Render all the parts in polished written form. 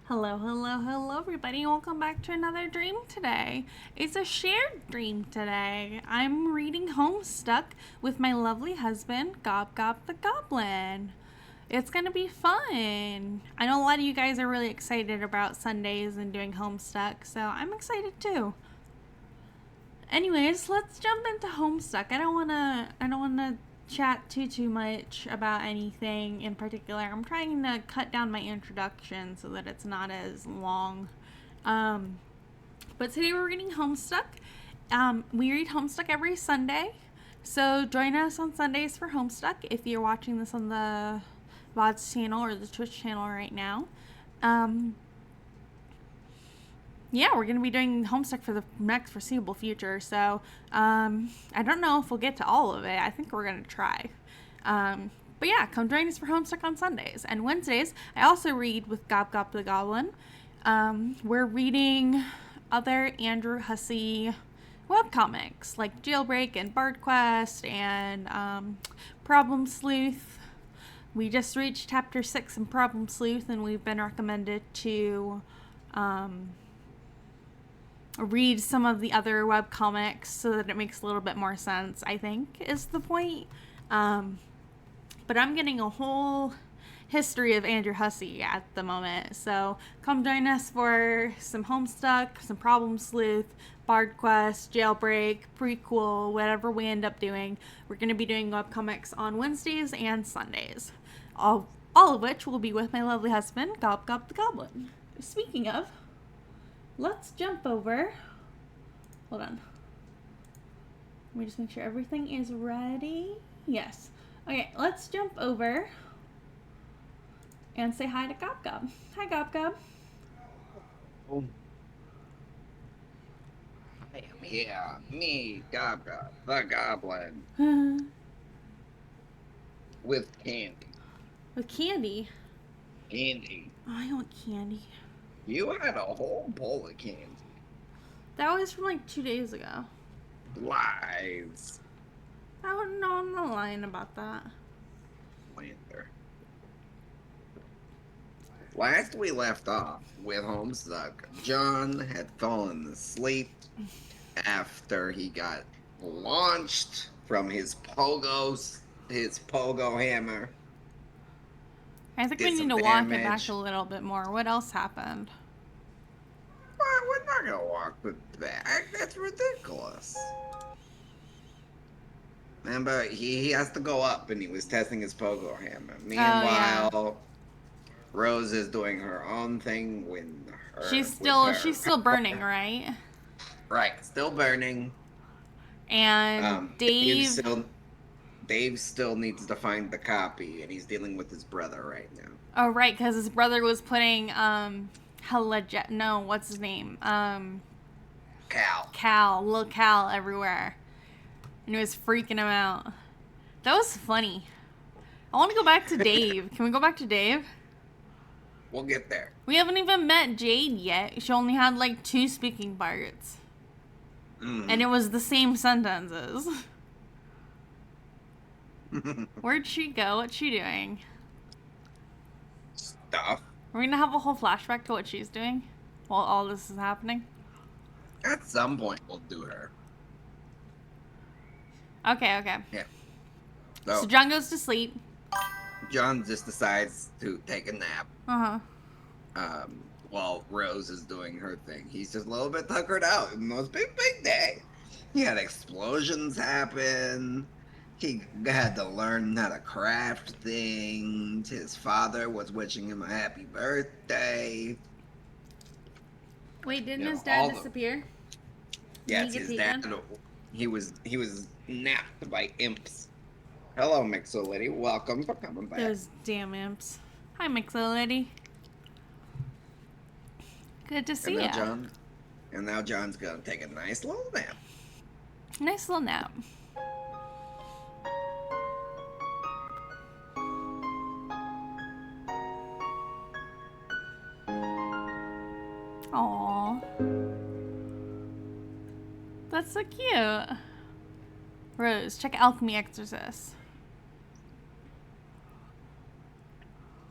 Hello, hello, hello, everybody. Welcome back to another dream today. It's a shared dream today. I'm reading Homestuck with my lovely husband, Gob the Goblin. It's going to be fun. I know a lot of you guys are really excited about Sundays and doing Homestuck, so I'm excited too. Anyways, let's jump into Homestuck. I don't want to chat too much about anything in particular. I'm trying to cut down my introduction so that it's not as long. But today we're reading Homestuck. We read Homestuck every Sunday, so join us on Sundays for Homestuck if you're watching this on the VODs channel or the Twitch channel right now. Yeah, we're going to be doing Homestuck for the next foreseeable future, so I don't know if we'll get to all of it. I think we're going to try. But yeah, come join us for Homestuck on Sundays. And Wednesdays, I also read with Gob the Goblin. We're reading other Andrew Hussey webcomics, like Jailbreak and Bard Quest and Problem Sleuth. We just reached chapter 6 in Problem Sleuth, and we've been recommended to read some of the other webcomics so that it makes a little bit more sense, I think, is the point. But I'm getting a whole history of Andrew Hussey at the moment. So come join us for some Homestuck, some Problem Sleuth, Bard Quest, Jailbreak, Prequel, whatever we end up doing. We're going to be doing webcomics on Wednesdays and Sundays. All of which will be with my lovely husband, Gob the Goblin. Speaking of, let's jump over. Hold on. Let me just make sure everything is ready. Yes. Okay, let's jump over and say hi to Gob. Hi, Gob. I am here, me, the Goblin, with candy. With candy? Candy. Oh, I want candy. You had a whole bowl of candy. That was from like 2 days ago. Lies. I wouldn't know, I'm not lying about that. Lander. Last we left off with Homestuck, John had fallen asleep after he got launched from his pogo hammer. I think Did we need some to walk it back damage. a little bit more. What else happened? Well, we're not gonna walk it back. That's ridiculous. Remember, he has to go up, and he was testing his pogo hammer. Meanwhile, Rose is doing her own thing with her. She's still burning, right? Right, still burning. And Dave Still needs to find the copy, and he's dealing with his brother right now. Oh, right, because his brother was putting what's his name? Little Cal everywhere. And it was freaking him out. That was funny. I want to go back to Dave. Can we go back to Dave? We'll get there. We haven't even met Jade yet. She only had like 2 speaking parts. Mm-hmm. And it was the same sentences. Where'd she go? What's she doing? Stuff. We're gonna have a whole flashback to what she's doing while all this is happening. At some point, we'll do her. Okay. Yeah. So John goes to sleep. John just decides to take a nap. While Rose is doing her thing. He's just a little bit tuckered out. It was a big day. He had explosions happen. He had to learn how to craft things. His father was wishing him a happy birthday. Wait, didn't his dad disappear? Yes, his dad. He was napped by imps. Hello, Mixolity. Welcome for coming back. Those damn imps. Hi, Mixolity. Good to see you. And now John's gonna take a nice little nap. Nice little nap. Aww. That's so cute. Rose, check Alchemy Exorcist.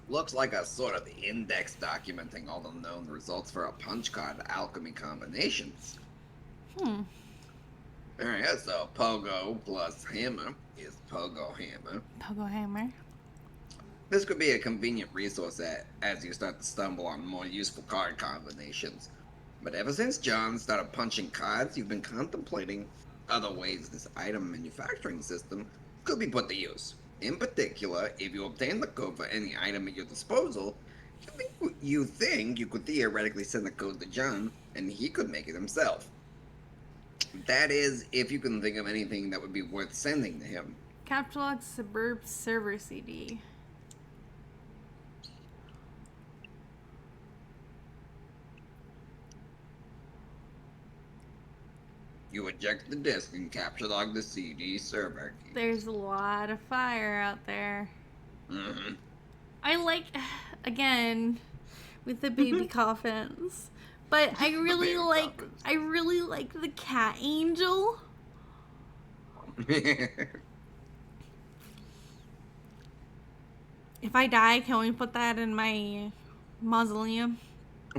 Looks like a sort of index documenting all the known results for a punch card alchemy combinations. Alright, so Pogo plus Hammer is Pogo Hammer. Pogo Hammer. This could be a convenient resource as you start to stumble on more useful card combinations. But ever since John started punching cards, you've been contemplating other ways this item manufacturing system could be put to use. In particular, if you obtain the code for any item at your disposal, you think you could theoretically send the code to John, and he could make it himself. That is, if you can think of anything that would be worth sending to him. Captcha Sburb server CD. You eject the disk and capture log the CD server key. There's a lot of fire out there. Mm-hmm. I like, again, with the baby coffins, but I really like the cat angel. If I die, can we put that in my mausoleum?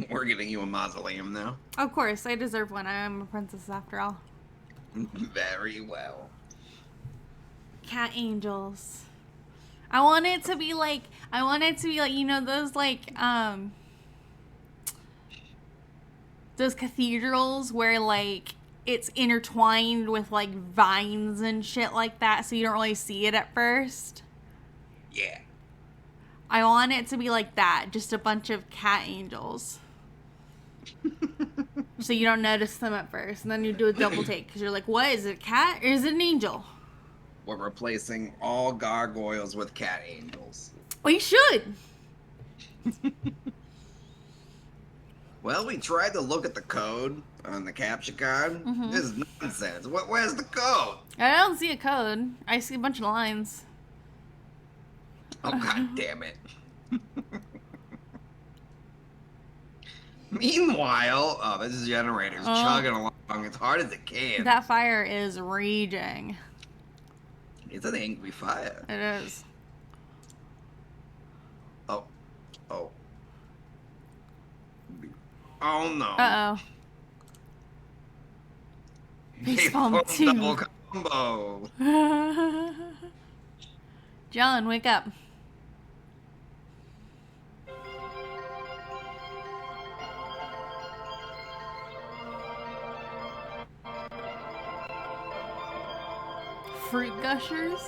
We're getting you a mausoleum now. Of course, I deserve one. I am a princess after all. Very well. Cat angels. I want it to be like, you know, those cathedrals where, like, it's intertwined with, like, vines and shit like that, so you don't really see it at first. Yeah. I want it to be like that, just a bunch of cat angels. So you don't notice them at first, and then you do a double take, because you're like, what, is it a cat, or is it an angel? We're replacing all gargoyles with cat angels. We should! Well, we tried to look at the code on the capture card. This is nonsense. Where's the code? I don't see a code. I see a bunch of lines. Oh, god damn it. Meanwhile, this generator's chugging along as hard as it can. That fire is raging. It's an angry fire. It is. Oh. Oh no. Uh-oh. Facepalm 2. Double combo. John, wake up. Fruit gushers?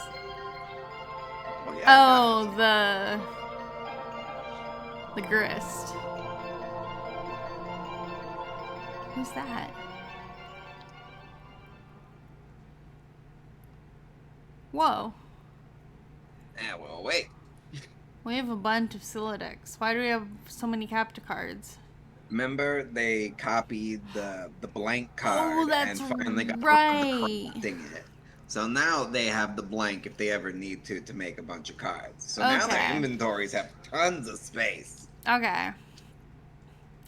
Oh, yeah, oh, the grist. Who's that? Whoa. Yeah, well, wait. We have a bunch of Silodix. Why do we have so many Capta cards? Remember, they copied the blank card that's and finally got right. correcting it. So now they have the blank if they ever need to make a bunch of cards. So now their inventories have tons of space. Okay.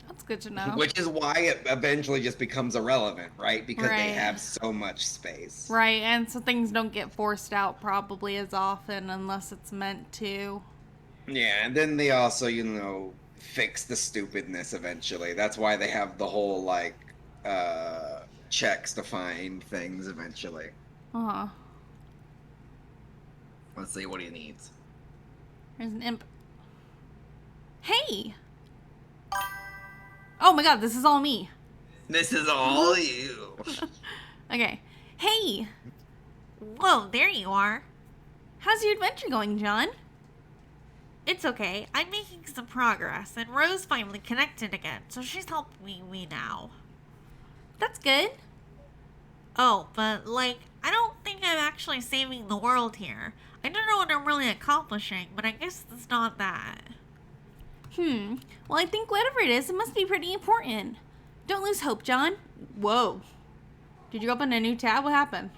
That's good to know. Which is why it eventually just becomes irrelevant, right? Because they have so much space. Right, and so things don't get forced out probably as often unless it's meant to. Yeah, and then they also, you know, fix the stupidness eventually. That's why they have the whole, like, checks to find things eventually. Uh-huh. Let's see, what do you need? There's an imp. Hey! Oh my god, this is all me. This is all you. Okay. Hey! Whoa, there you are. How's your adventure going, John? It's okay. I'm making some progress, and Rose finally connected again, so she's helping me now. That's good. Oh, but, like, I don't think I'm actually saving the world here. I don't know what I'm really accomplishing, but I guess it's not that. Well, I think whatever it is, it must be pretty important. Don't lose hope, John. Whoa. Did you open a new tab? What happened?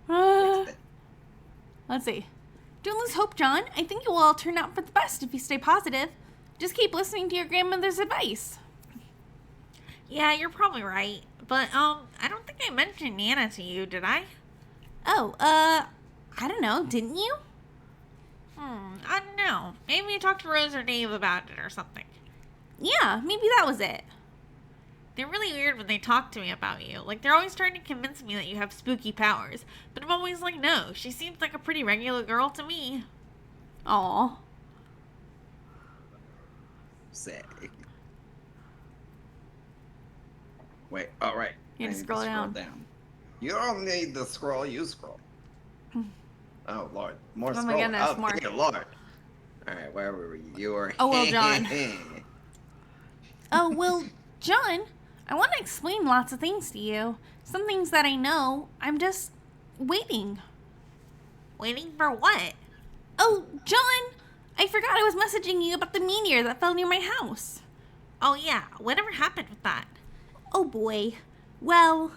Let's see. Don't lose hope, John. I think it will all turn out for the best if you stay positive. Just keep listening to your grandmother's advice. Yeah, you're probably right. But, I don't think I mentioned Nana to you, did I? Oh, I don't know. Didn't you? I don't know. Maybe talk to Rose or Dave about it or something. Yeah, maybe that was it. They're really weird when they talk to me about you. Like, they're always trying to convince me that you have spooky powers. But I'm always like, no, she seems like a pretty regular girl to me. Aw. Say. Wait, alright. You need to scroll down. You don't need to scroll, you scroll. Oh, Lord. More Oh scroll. my goodness, oh, more. Dear Lord. Alright, where were you? You were... Oh, well, John. Oh, well, John, I want to explain lots of things to you. Some things that I know. I'm just waiting. Waiting for what? Oh, John, I forgot I was messaging you about the meteor that fell near my house. Oh, yeah. Whatever happened with that? Oh, boy. Well,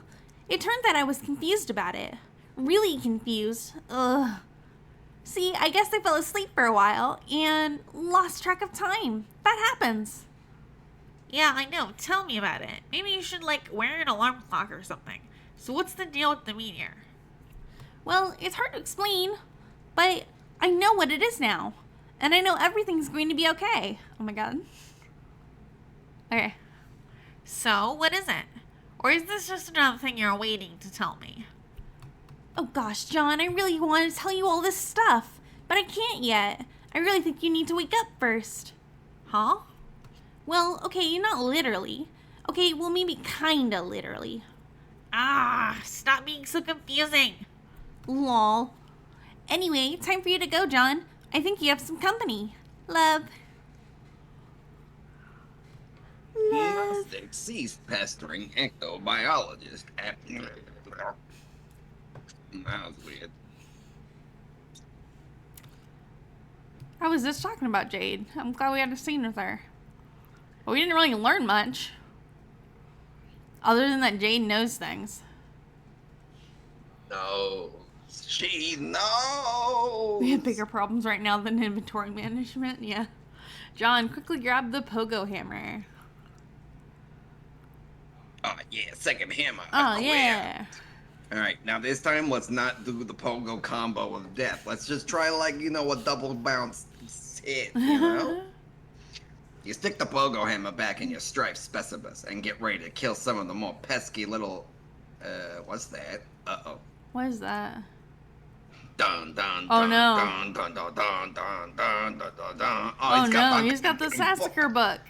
it turned out I was confused about it. Really confused. Ugh. See, I guess I fell asleep for a while and lost track of time. That happens. Yeah, I know. Tell me about it. Maybe you should, like, wear an alarm clock or something. So what's the deal with the meteor? Well, it's hard to explain, but I know what it is now. And I know everything's going to be okay. Oh my god. Okay. So, what is it? Or is this just another thing you're waiting to tell me? Oh gosh, John, I really want to tell you all this stuff, but I can't yet. I really think you need to wake up first. Huh? Well, okay, not literally. Okay, well, maybe kinda literally. Ah, stop being so confusing. Lol. Anyway, time for you to go, John. I think you have some company. Love. Love. Must cease pestering ectobiologist. That was weird. I was just talking about Jade. I'm glad we had a scene with her. But we didn't really learn much. Other than that Jade knows things. No. She knows. We have bigger problems right now than inventory management. Yeah. John, quickly grab the pogo hammer. Oh, yeah, second hammer. Oh, yeah. Alright, now this time, let's not do the pogo combo of death. Let's just try, like, you know, a double bounce hit, you know? You stick the pogo hammer back in your striped specibus and get ready to kill some of the more pesky little... what's that? Uh-oh. What is that? Dun, dun, Oh, dun, no. dun, dun, dun, dun, dun, dun, dun, dun, dun. Oh, no, he's got the Sassacre book.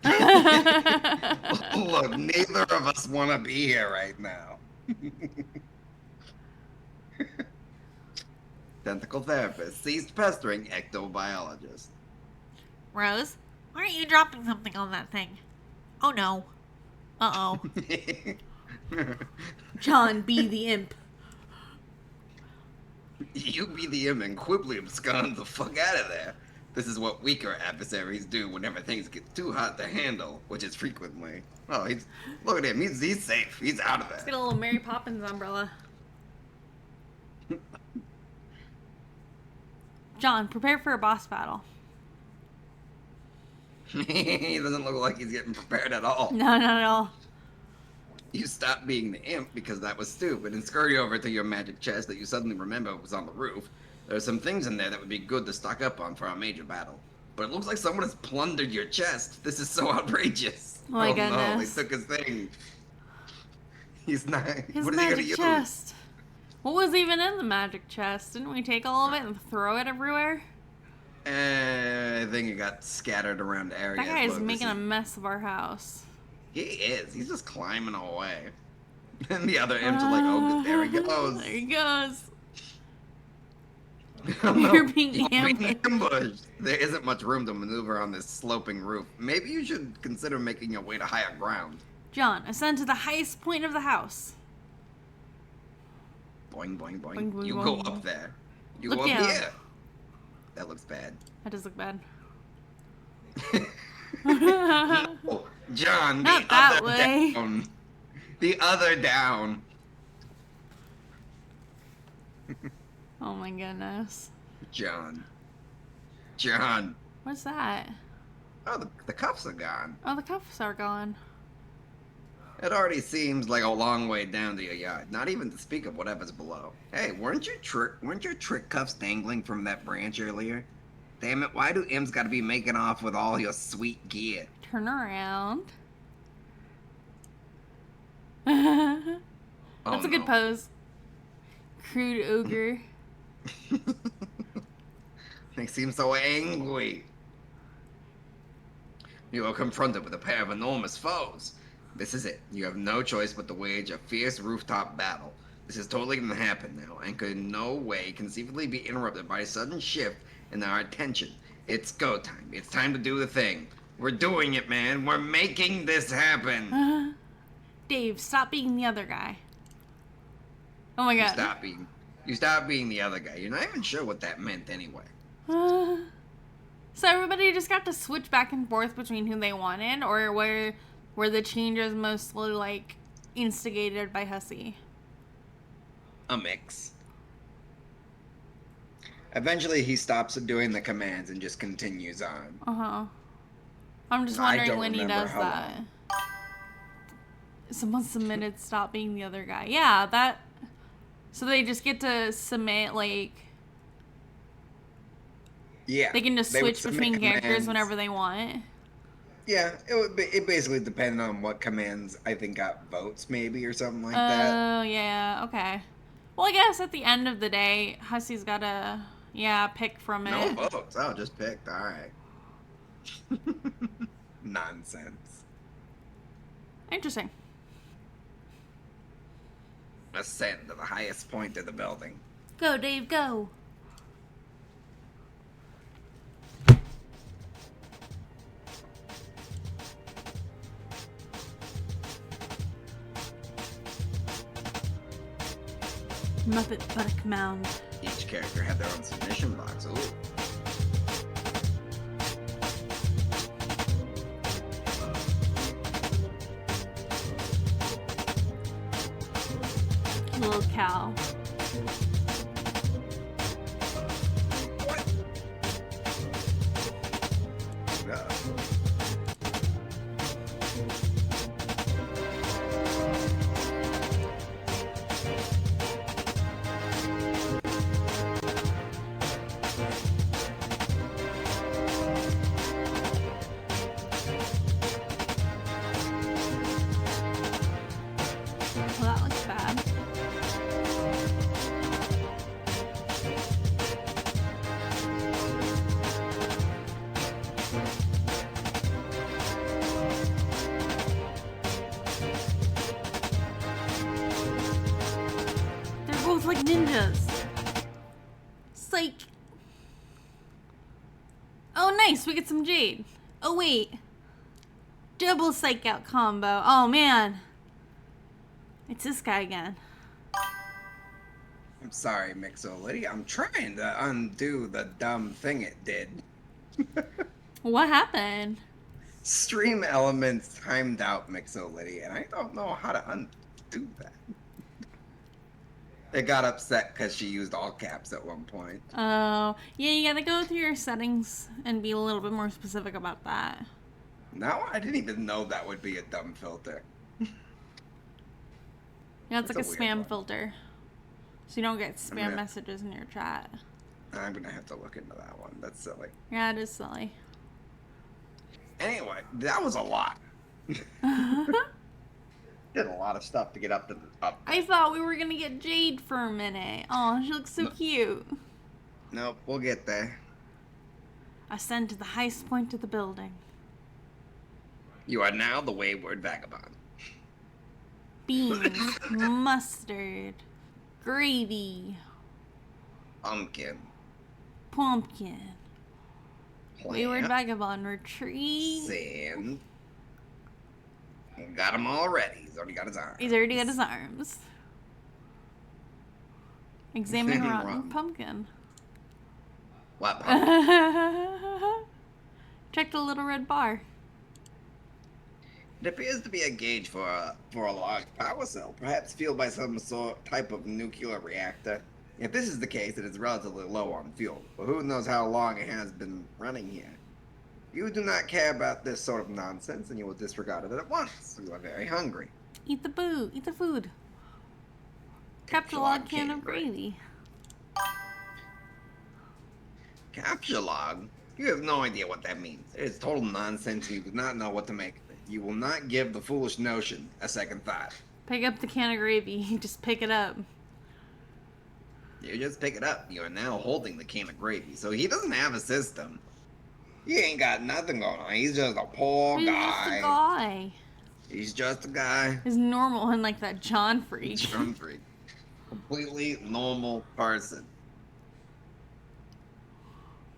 Oh, Look, neither of us want to be here right now. Tentacle therapist ceased pestering ectobiologist. Rose, why aren't you dropping something on that thing? Oh no. Uh-oh. John, be the imp. You be the imp and quickly abscond the fuck out of there. This is what weaker adversaries do whenever things get too hot to handle, which is frequently. Oh, look at him. He's safe. He's out of Let's there. get a little Mary Poppins umbrella. John, prepare for a boss battle. He doesn't look like he's getting prepared at all. No, not at all. You stop being the imp because that was stupid and scurry over to your magic chest that you suddenly remember was on the roof. There are some things in there that would be good to stock up on for our major battle. But it looks like someone has plundered your chest. This is so outrageous. Oh my no, goodness. he took his thing. He's not... His what is he gonna magic use? chest. What was even in the magic chest? Didn't we take all of it and throw it everywhere? I think it got scattered around areas. That guy is Look, making a mess of our house. He is. He's just climbing away. And the other imps are like, oh, there he goes. There he goes. Oh, no. You're being You're ambushed. ambushed. There isn't much room to maneuver on this sloping roof. Maybe you should consider making your way to higher ground. John, ascend to the highest point of the house. Boing, boing, boing. Boing, boing, You boing. go up there. You Look go up down. here. That looks bad. That does look bad. No, John, Not the that other way. down. The other down. Oh my goodness. John. John. What's that? Oh, the cuffs are gone. Oh, the cuffs are gone. It already seems like a long way down to your yard, not even to speak of whatever's below. Hey, weren't your trick cuffs dangling from that branch earlier? Damn it, why do M's gotta be making off with all your sweet gear? Turn around. Oh, That's a good no. pose. Crude ogre. They seem so angry. You are confronted with a pair of enormous foes. This is it. You have no choice but to wage a fierce rooftop battle. This is totally going to happen now, and could in no way conceivably be interrupted by a sudden shift in our attention. It's go time. It's time to do the thing. We're doing it, man. We're making this happen. Dave, stop being the other guy. Oh my You god. stop being the other guy. You're not even sure what that meant anyway. So everybody just got to switch back and forth between who they wanted, or were the changes mostly like instigated by Hussey? A mix. Eventually, he stops doing the commands and just continues on. I'm just I wondering don't when he remember does how that. long. Someone submitted stop being the other guy. Yeah, that. So they just get to submit, like. Yeah. They can just they would switch submit between characters commands. whenever they want. Yeah, it basically depended on what commands I think got votes, maybe, or something like that. Oh, yeah, okay. Well, I guess at the end of the day, Hussey's gotta, pick from it. No votes. Oh, just picked. All right. Nonsense. Interesting. Ascend to the highest point of the building. Go, Dave, go. Muppet Buttock Mound. Each character had their own submission box. Ooh. Little cow. What? No. Well, that looks bad. They're both like ninjas. Psych. Oh, nice. We get some Jade. Oh, wait. Double psych out combo. Oh, man. It's this guy again. I'm sorry, Mixolity. I'm trying to undo the dumb thing it did. What happened? Stream elements timed out Mixolity, and I don't know how to undo that. They got upset because she used all caps at one point. Oh, yeah, you gotta go through your settings and be a little bit more specific about that. Now I didn't even know that would be a dumb filter. Yeah, it's like a That's a weird spam one. filter. So you don't get spam Yeah. messages in your chat. I'm gonna have to look into that one. That's silly. Yeah, it is silly. Anyway, that was a lot. Did a lot of stuff to get up. I thought we were gonna get Jade for a minute. Oh, she looks so cute. Nope, we'll get there. Ascend to the highest point of the building. You are now the wayward vagabond. Beans, mustard, gravy, Pumpkin. pumpkin. Wayward Plant. vagabond retreat. Sand. Got him already. He's already got his arm. He's already got his arms. Examine Examine rotten rotten. pumpkin. What pumpkin? Check the little red bar. It appears to be a gauge for a large power cell, perhaps fueled by some sort type of nuclear reactor. If this is the case, it is relatively low on fuel, but who knows how long it has been running here. You do not care about this sort of nonsense, and you will disregard it at once. You are very hungry. Eat the boo. Eat the food. Capture log can of gravy. Capture log? You have no idea what that means. It is total nonsense and you do not know what to make of it. You will not give the foolish notion a second thought. Pick up the can of gravy. Just pick it up. You just pick it up. You are now holding the can of gravy. So he doesn't have a system. He ain't got nothing going on. He's just a poor He's guy. just a guy. He's just a guy. He's normal and like that John freak. John freak. Completely normal person.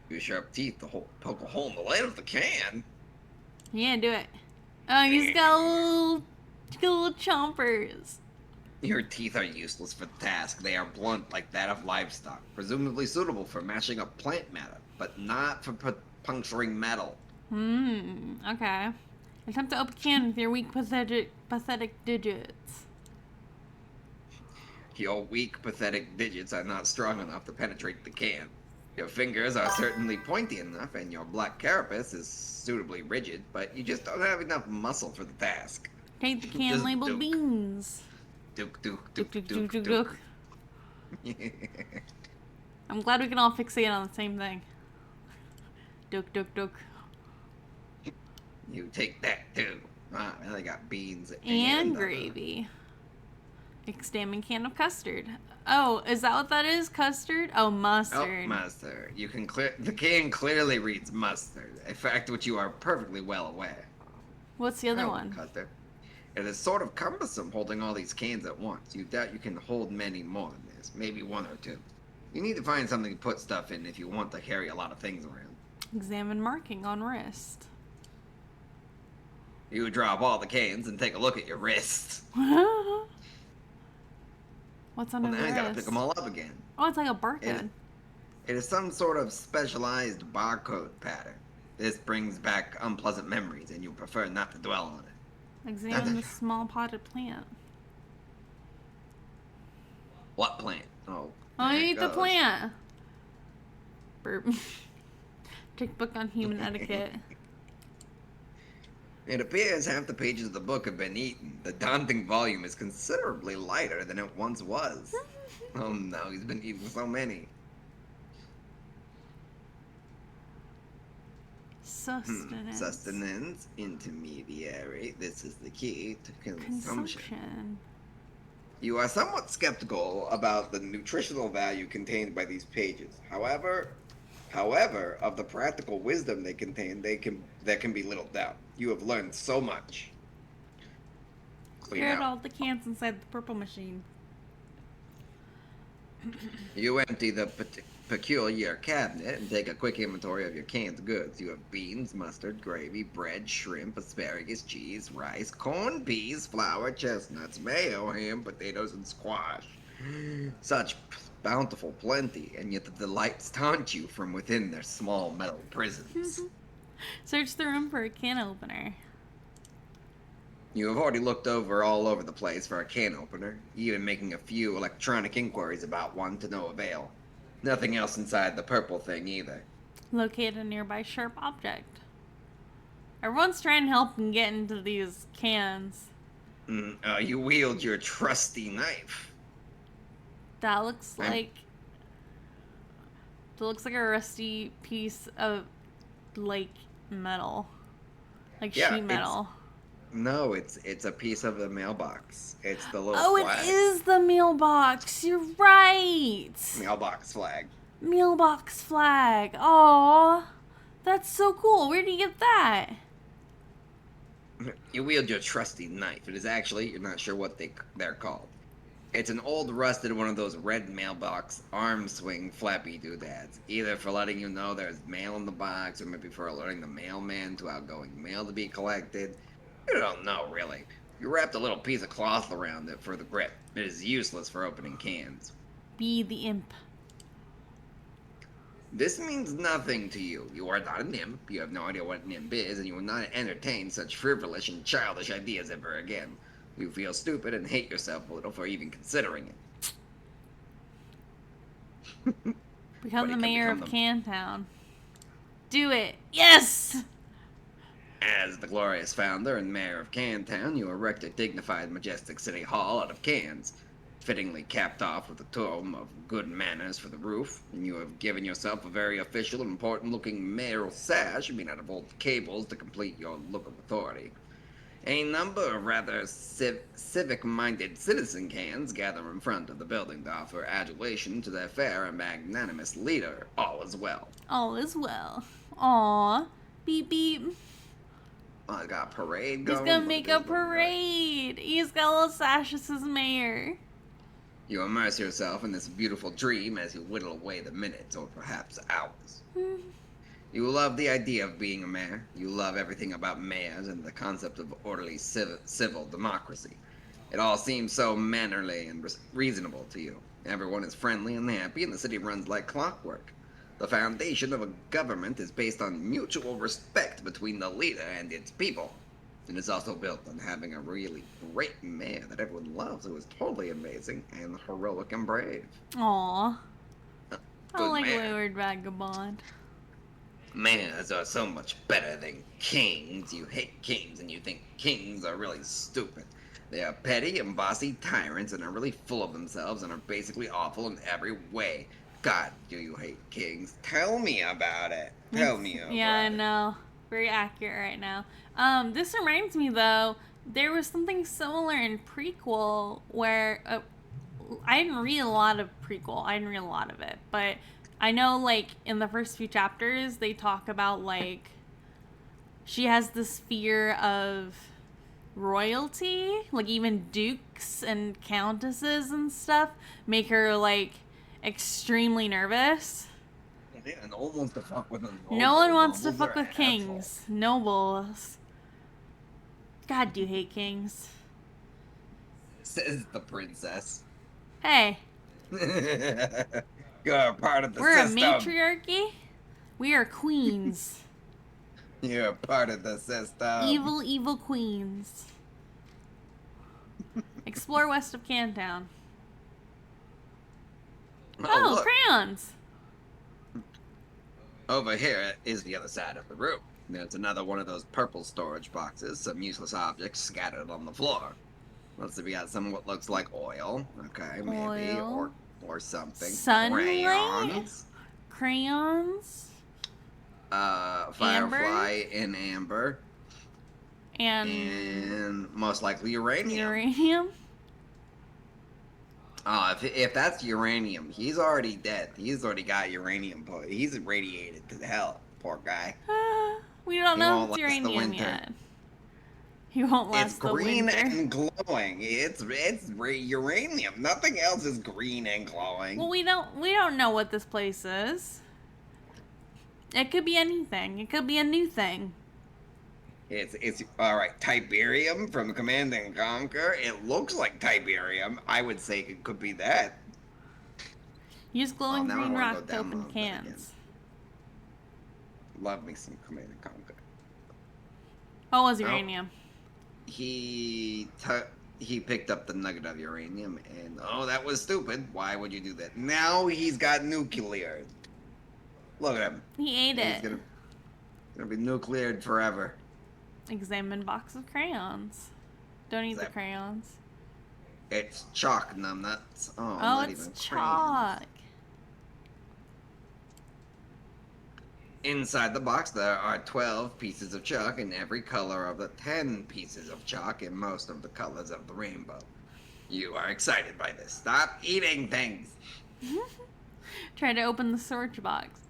Your sharp teeth to poke a hole in the lid of the can. Yeah, do it. Oh, he's got little chompers. Your teeth are useless for the task. They are blunt like that of livestock, presumably suitable for mashing up plant matter, but not for puncturing metal. Okay. Attempt to open can with your weak, pathetic digits. Your weak, pathetic digits are not strong enough to penetrate the can. Your fingers are certainly pointy enough, and your black carapace is suitably rigid, but you just don't have enough muscle for the task. Take the can Just labeled duke. beans. Duke, duke, Duke, duke, duke, duke, duke, duke. duke. I'm glad we can all fixate on the same thing. Duke, duke, duke. You take that too. Ah, now they got beans And gravy. Examine can of custard. Oh, is that what that is? Custard? Oh, mustard. Oh, mustard. You can the can clearly reads mustard, a fact which you are perfectly well aware. What's the other Oh, one? Custard. It is sort of cumbersome holding all these cans at once. You doubt you can hold many more than this, maybe one or two. You need to find something to put stuff in if you want to carry a lot of things around. Examine marking on wrist. You drop all the cans and take a look at your wrist. What's under Well, now the you gotta wrist? pick them all up again. Oh, it's like a barcode. It is some sort of specialized barcode pattern. This brings back unpleasant memories, and you prefer not to dwell on it. Examine the small potted plant. What plant? Oh, Oh, there you it eat the goes. plant. Burp. Take book on human etiquette. It appears half the pages of the book have been eaten. The daunting volume is considerably lighter than it once was. Oh no, he's been eating so many. Sustenance. Sustenance, intermediary. This is the key to consumption. Consumption. You are somewhat skeptical about the nutritional value contained by these pages. However, of the practical wisdom they contain, there can be little doubt. You have learned so much. Clean Cleared out. all the cans inside the purple machine. You empty the peculiar cabinet and take a quick inventory of your canned goods. You have beans, mustard, gravy, bread, shrimp, asparagus, cheese, rice, corn, peas, flour, chestnuts, mayo, ham, potatoes, and squash. Such bountiful plenty, and yet the delights taunt you from within their small metal prisons. Search the room for a can opener. You have already looked all over the place for a can opener, even making a few electronic inquiries about one to no avail. Nothing else inside the purple thing either. Locate a nearby sharp object. Everyone's trying to help and get into these cans. You wield your trusty knife. That looks like a rusty piece of like metal, like sheet metal. No, it's a piece of the mailbox. It's the little Oh, flag. it is the mailbox. You're right. Mailbox flag. Mailbox flag. Aw, that's so cool. Where do you get that? You wield your trusty knife. It is actually, you're not sure what they're called. It's an old rusted one of those red mailbox arm swing flappy doodads. Either for letting you know there's mail in the box, or maybe for alerting the mailman to outgoing mail to be collected. You don't know, really. You wrapped a little piece of cloth around it for the grip. It is useless for opening cans. Be the imp. This means nothing to you. You are not an imp, you have no idea what an imp is, and you will not entertain such frivolous and childish ideas ever again. You feel stupid and hate yourself a little for even considering it. Become But the it can mayor become of Cantown. Do it. Yes! As the glorious founder and mayor of Cantown, you erect a dignified, majestic city hall out of cans, fittingly capped off with a tome of good manners for the roof, and you have given yourself a very official and important-looking mayoral sash made out of old cables to complete your look of authority. A number of rather civic-minded citizen cans gather in front of the building to offer adulation to their fair and magnanimous leader. All is well. All is well. Aw. Beep beep. I got a parade He's going. gonna Look make at a this, look at that. parade. He's got a little sash as his mayor. You immerse yourself in this beautiful dream as you whittle away the minutes, or perhaps hours. You love the idea of being a mayor. You love everything about mayors and the concept of orderly civil democracy. It all seems so mannerly and reasonable to you. Everyone is friendly and happy, and the city runs like clockwork. The foundation of a government is based on mutual respect between the leader and its people. It is also built on having a really great mayor that everyone loves, who is totally amazing and heroic and brave. Aw. I Good like mayor. Wayward Vagabond. Mayors are so much better than kings. You hate kings and you think kings are really stupid. They are petty and bossy tyrants and are really full of themselves and are basically awful in every way. God, do you hate kings? Tell me about it. Tell me about Yeah, I it. know. Very accurate right now. This reminds me though, there was something similar in prequel where I didn't read a lot of prequel. I didn't read a lot of it, but I know like in the first few chapters they talk about like she has this fear of royalty, like even dukes and countesses and stuff make her like extremely nervous. Yeah, no one wants to fuck with them. No one wants to Nobles fuck are with kings. Nobles. God, do you hate kings? assholes, says the princess. Hey, You're a part of the we're system. a matriarchy. We are queens. You're a part of the system. Evil, evil queens. Explore west of Cantown. Oh, look. crayons. Over here is the other side of the room. There's another one of those purple storage boxes, some useless objects scattered on the floor. Let's see, we got some what looks like oil. Okay, maybe. Oil. Or something. Sunlight? Crayons. Crayons. Firefly and amber. And And most likely uranium. uranium. If that's uranium, he's already dead. He's already got uranium. He's irradiated to hell. Poor guy. We don't He know won't if it's last the uranium winter. yet. He won't last It's the green winter. and glowing. It's uranium. Nothing else is green and glowing. Well, we don't know what this place is. It could be anything. It could be a new thing. It's all right. Tiberium from Command and Conquer. It looks like Tiberium. I would say it could be that. Use glowing now I green wanna rock go to open download that again. cans. Love me some Command and Conquer. Oh, it was Oh. uranium. He picked up the nugget of uranium, and oh, that was stupid. Why would you do that? Now he's got nuclear. Look at him. He ate He's it. gonna be nucleared forever. Examine box of crayons. Don't eat Is the that- crayons. It's chalk numbnuts. Oh, Oh, not it's even chalk. crayons. Inside the box, there are 12 pieces of chalk in every color of the 10 pieces of chalk in most of the colors of the rainbow. You are excited by this. Stop eating things. Try to open the storage box.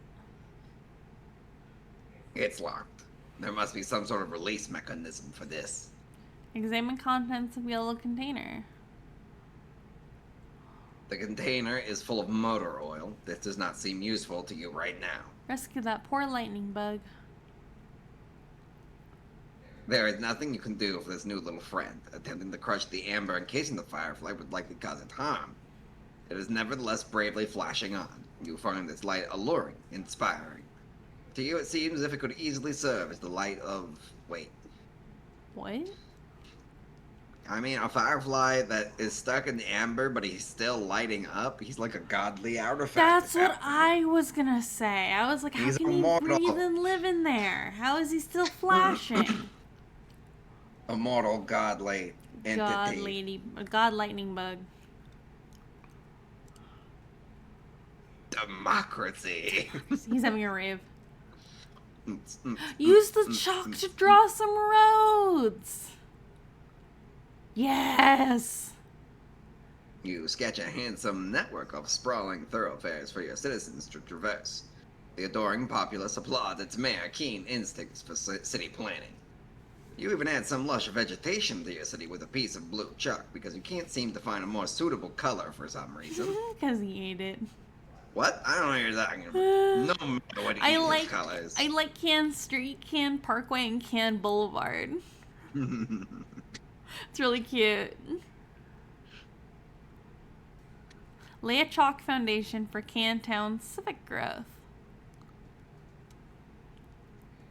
It's locked. There must be some sort of release mechanism for this. Examine contents of yellow container. The container is full of motor oil. This does not seem useful to you right now. Rescue that poor lightning bug. There is nothing you can do for this new little friend. Attempting to crush the amber encasing the firefly would likely cause it harm. It is nevertheless bravely flashing on. You find its light alluring, inspiring. To you it seems as if it could easily serve as the light of... wait. What? I mean, a firefly that is stuck in the amber, but he's still lighting up. He's like a godly artifact. That's at what that point. I was gonna say. I was like, how He's can he immortal. breathe and live in there? How is he still flashing? Immortal godly entity. God lightning bug. Democracy. He's having a rave. Use the chalk to draw some roads. Yes. You sketch a handsome network of sprawling thoroughfares for your citizens to traverse. The adoring populace applauds its mayor keen instincts for city planning. You even add some lush vegetation to your city with a piece of blue chalk because you can't seem to find a more suitable color for some reason. Because he ate it. What? I don't know what you're talking about. No matter what he eats colors. I like Can Street, Can Parkway, and Can Boulevard. It's really cute. Lay a chalk foundation for Cantown's civic growth.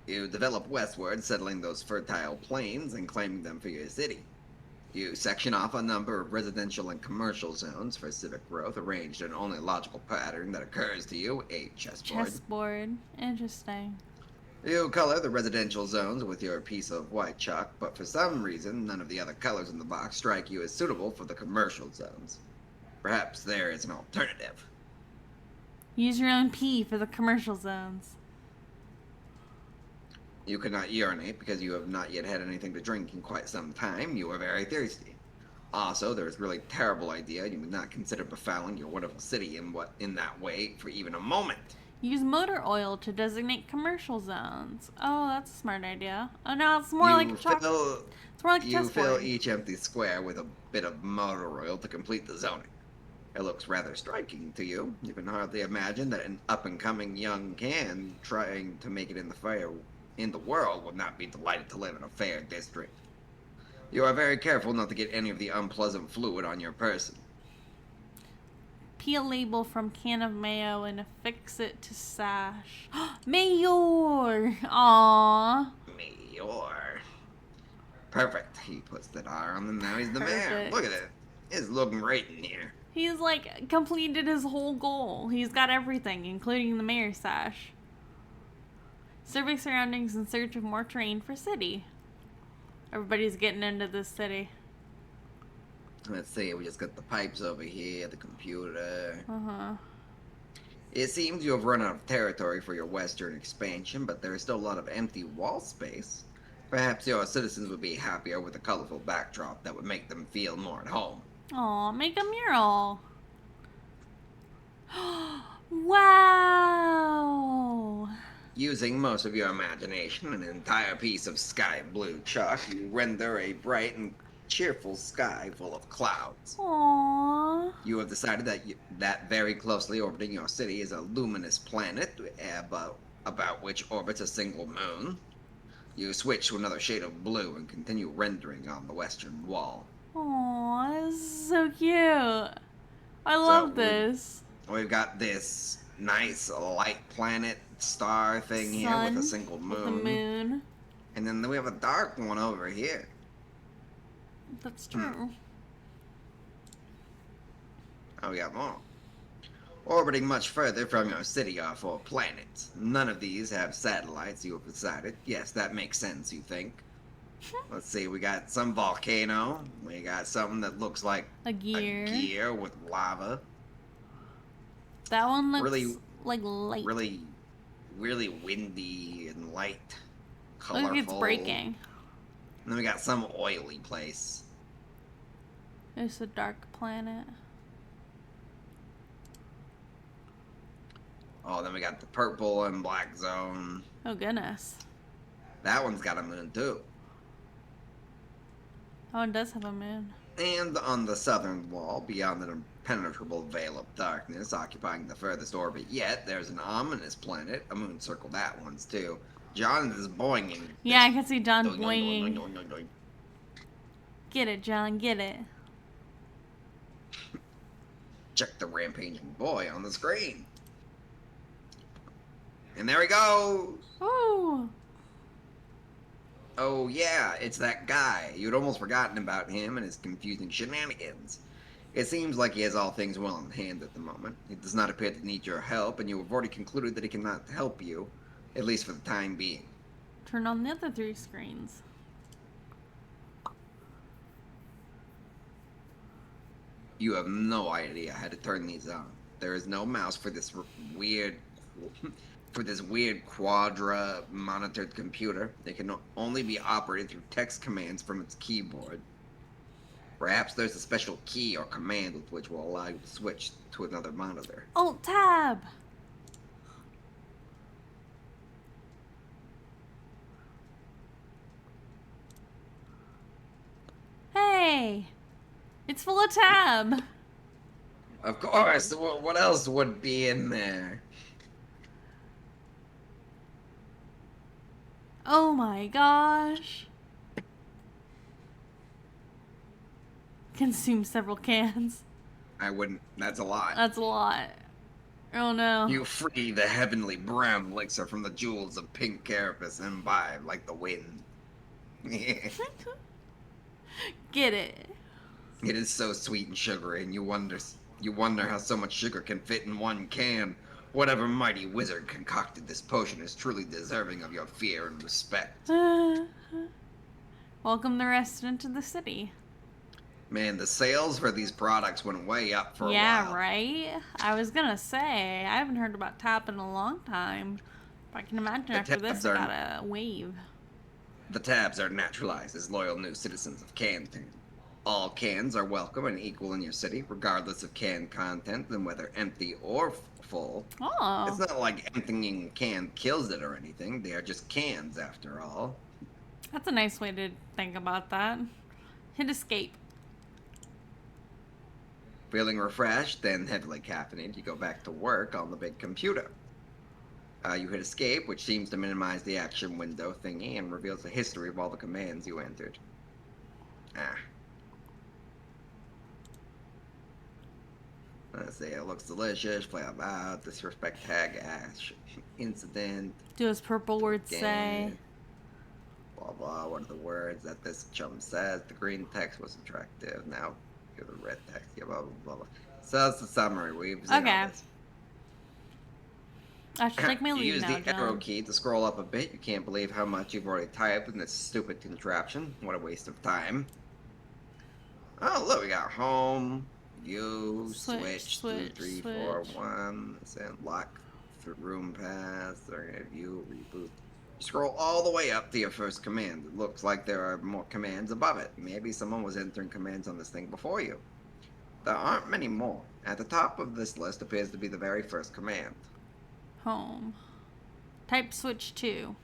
You develop westward, settling those fertile plains and claiming them for your city. You section off a number of residential and commercial zones for civic growth, arranged in only logical pattern that occurs to you, a chessboard. Chessboard. Interesting. You color the residential zones with your piece of white chalk, but for some reason, none of the other colors in the box strike you as suitable for the commercial zones. Perhaps there is an alternative. Use your own pee for the commercial zones. You cannot urinate because you have not yet had anything to drink in quite some time. You are very thirsty. Also, there is a really terrible idea. You would not consider befouling your wonderful city in that way for even a moment. Use motor oil to designate commercial zones. Oh, that's a smart idea. Oh no, it's more like a chalk. It's more like a You fill chessboard. each empty square with a bit of motor oil to complete the zoning. It looks rather striking to you. You can hardly imagine that an up-and-coming young can trying to make it in the world would not be delighted to live in a fair district. You are very careful not to get any of the unpleasant fluid on your person. Peel label from can of mayo and affix it to sash. Mayor! Aww. Mayor. Perfect. He puts that R on, and now he's the mayor. Perfect. Look at it. It's looking great in here. He's like completed his whole goal. He's got everything, including the mayor's sash. Survey surroundings in search of more terrain for city. Everybody's getting into this city. Let's see, we just got the pipes over here, the computer. Uh-huh. It seems you have run out of territory for your western expansion, but there is still a lot of empty wall space. Perhaps your citizens would be happier with a colorful backdrop that would make them feel more at home. Aw, make a mural. Wow. Using most of your imagination, an entire piece of sky blue chalk, you render a bright and cheerful sky full of clouds. Aww. You have decided that very closely orbiting your city is a luminous planet about which orbits a single moon. You switch to another shade of blue and continue rendering on the western wall. Aw, this is so cute. I love this. We've got this nice light planet star thing here with a single moon. With the moon. And then we have a dark one over here. That's true. Oh, we got more. Orbiting much further from your city are 4 planets. None of these have satellites, you have decided. Yes, that makes sense, you think. Let's see, we got some volcano. We got something that looks like A gear. a gear with lava. That one looks Really- like light. Really windy and light. Colorful. Look, it's breaking. And then we got some oily place. It's a dark planet. Oh, then we got the purple and black zone. Oh, goodness. That one's got a moon too. Oh, it does have a moon. And on the southern wall, beyond the impenetrable veil of darkness occupying the furthest orbit yet, there's an ominous planet. A moon circled that one's too. John is boinging. Yeah, I can see John Doing, doing, boinging. doing, doing, doing. Get it, John, get it. Check the rampaging boy on the screen. And there he goes. Ooh. Oh yeah, it's that guy. You'd almost forgotten about him and his confusing shenanigans. It seems like he has all things well in hand at the moment. He does not appear to need your help, and you have already concluded that he cannot help you, at least for the time being. Turn on the other 3 screens. You have no idea how to turn these on. There is no mouse for this weird, quadra monitored computer. It can only be operated through text commands from its keyboard. Perhaps there's a special key or command with which will allow you to switch to another monitor. Alt tab. Hey, it's full of tab. Of course, what else would be in there? Oh my gosh. Consume several cans. I wouldn't, that's a lot. That's a lot. Oh no. You free the heavenly brown elixir from the jewels of pink carapace and imbibe like the wind. Get it. It is so sweet and sugary, and you wonder how so much sugar can fit in one can. Whatever mighty wizard concocted this potion is truly deserving of your fear and respect. Welcome the rest into the city. Man, the sales for these products went way up for a while. Yeah, right? I was gonna say, I haven't heard about tap in a long time. But I can imagine after this, I got a wave. The tabs are naturalized as loyal new citizens of Canton. All cans are welcome and equal in your city, regardless of can content and whether empty or full. Oh. It's not like emptying a can kills it or anything. They are just cans, after all. That's a nice way to think about that. Hit escape. Feeling refreshed and heavily caffeinated, you go back to work on the big computer. You hit escape, which seems to minimize the action window thingy and reveals the history of all the commands you entered. Let's see, it looks delicious, play about, disrespect tag, ash, incident. Do as purple words say. Blah blah, what are the words that this chum says? The green text was attractive, now here's the red text, yeah, blah blah blah blah. So that's the summary, we've seen all this. I should take my You leave use now, the arrow John. key to scroll up a bit. You can't believe how much you've already typed in this stupid contraption. What a waste of time. Oh, look, we got home, switch, 2, 3, 4, 1, send lock, room pass, view, reboot. Scroll all the way up to your first command. It looks like there are more commands above it. Maybe someone was entering commands on this thing before you. There aren't many more. At the top of this list appears to be the very first command. Home. Type switch 2.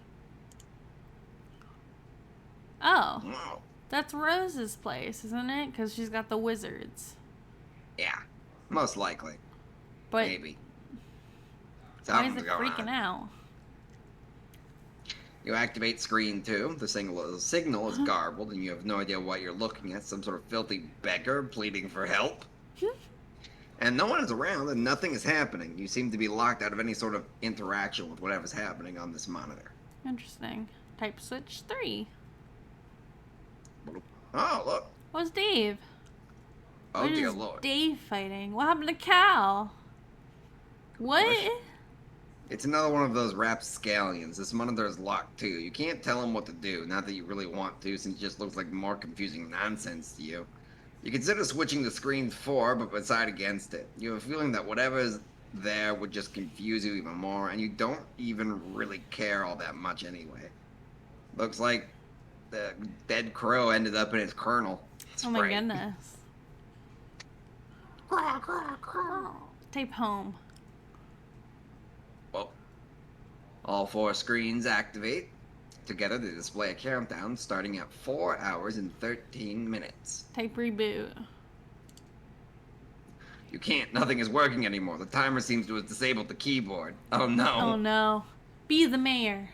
Oh. Wow. That's Rose's place, isn't it? Because she's got the wizards. Yeah, most likely. But Maybe. why is Something's it going freaking on. out? You activate screen 2. The signal is garbled, and you have no idea what you're looking at. Some sort of filthy beggar pleading for help. And no one is around, and nothing is happening. You seem to be locked out of any sort of interaction with whatever's happening on this monitor. Interesting. Type switch 3. Oh, look. What's Dave? Oh, What dear is Lord. Dave fighting? What happened to Cal? What? Gosh. It's another one of those rapscallions. This monitor is locked too. You can't tell him what to do, not that you really want to, since it just looks like more confusing nonsense to you. You consider switching to screen 4, but decide against it. You have a feeling that whatever's there would just confuse you even more, and you don't even really care all that much anyway. Looks like the dead crow ended up in his kernel. It's Oh my great. goodness. Type home. Well, all 4 screens activate. Together they display a countdown starting at 4 hours and 13 minutes. Type reboot. You can't. Nothing is working anymore. The timer seems to have disabled the keyboard. Oh no. Oh no. Be the mayor.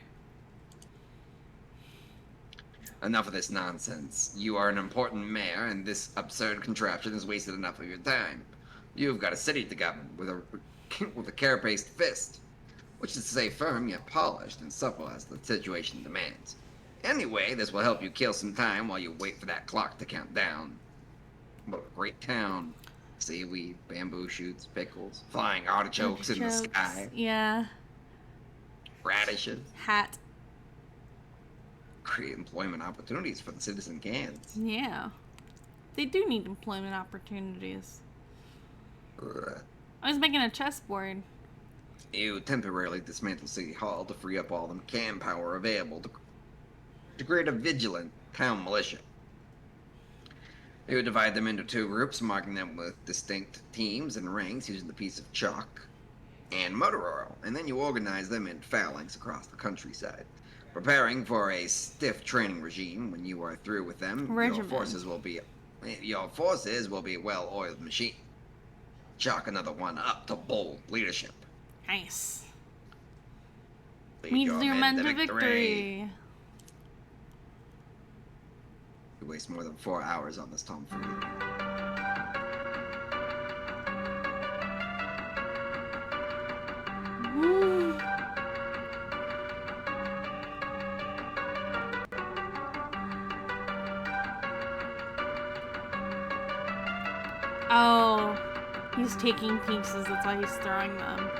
Enough of this nonsense. You are an important mayor, and this absurd contraption has wasted enough of your time. You've got a city to govern with a carapaced fist, which is to say firm yet polished and supple as the situation demands. Anyway, this will help you kill some time while you wait for that clock to count down. What a great town. Seaweed, bamboo shoots, pickles, flying artichokes in the sky, Yeah. radishes. Hat. Create employment opportunities for the citizen cans. Yeah. They do need employment opportunities. Ugh. I was making a chessboard. You temporarily dismantle City Hall to free up all the can power available to create a vigilant town militia. You would divide them into 2 groups, marking them with distinct teams and ranks using the piece of chalk and motor oil, and then you organize them in phalanx across the countryside, preparing for a stiff training regime. When you are through with them, your forces will be a well-oiled machine. Chalk another one up to bold leadership. Nice. Lead Means your men to victory. You waste more than 4 hours on this tomfoolery. Woo. Oh, he's taking pieces, that's why he's throwing them.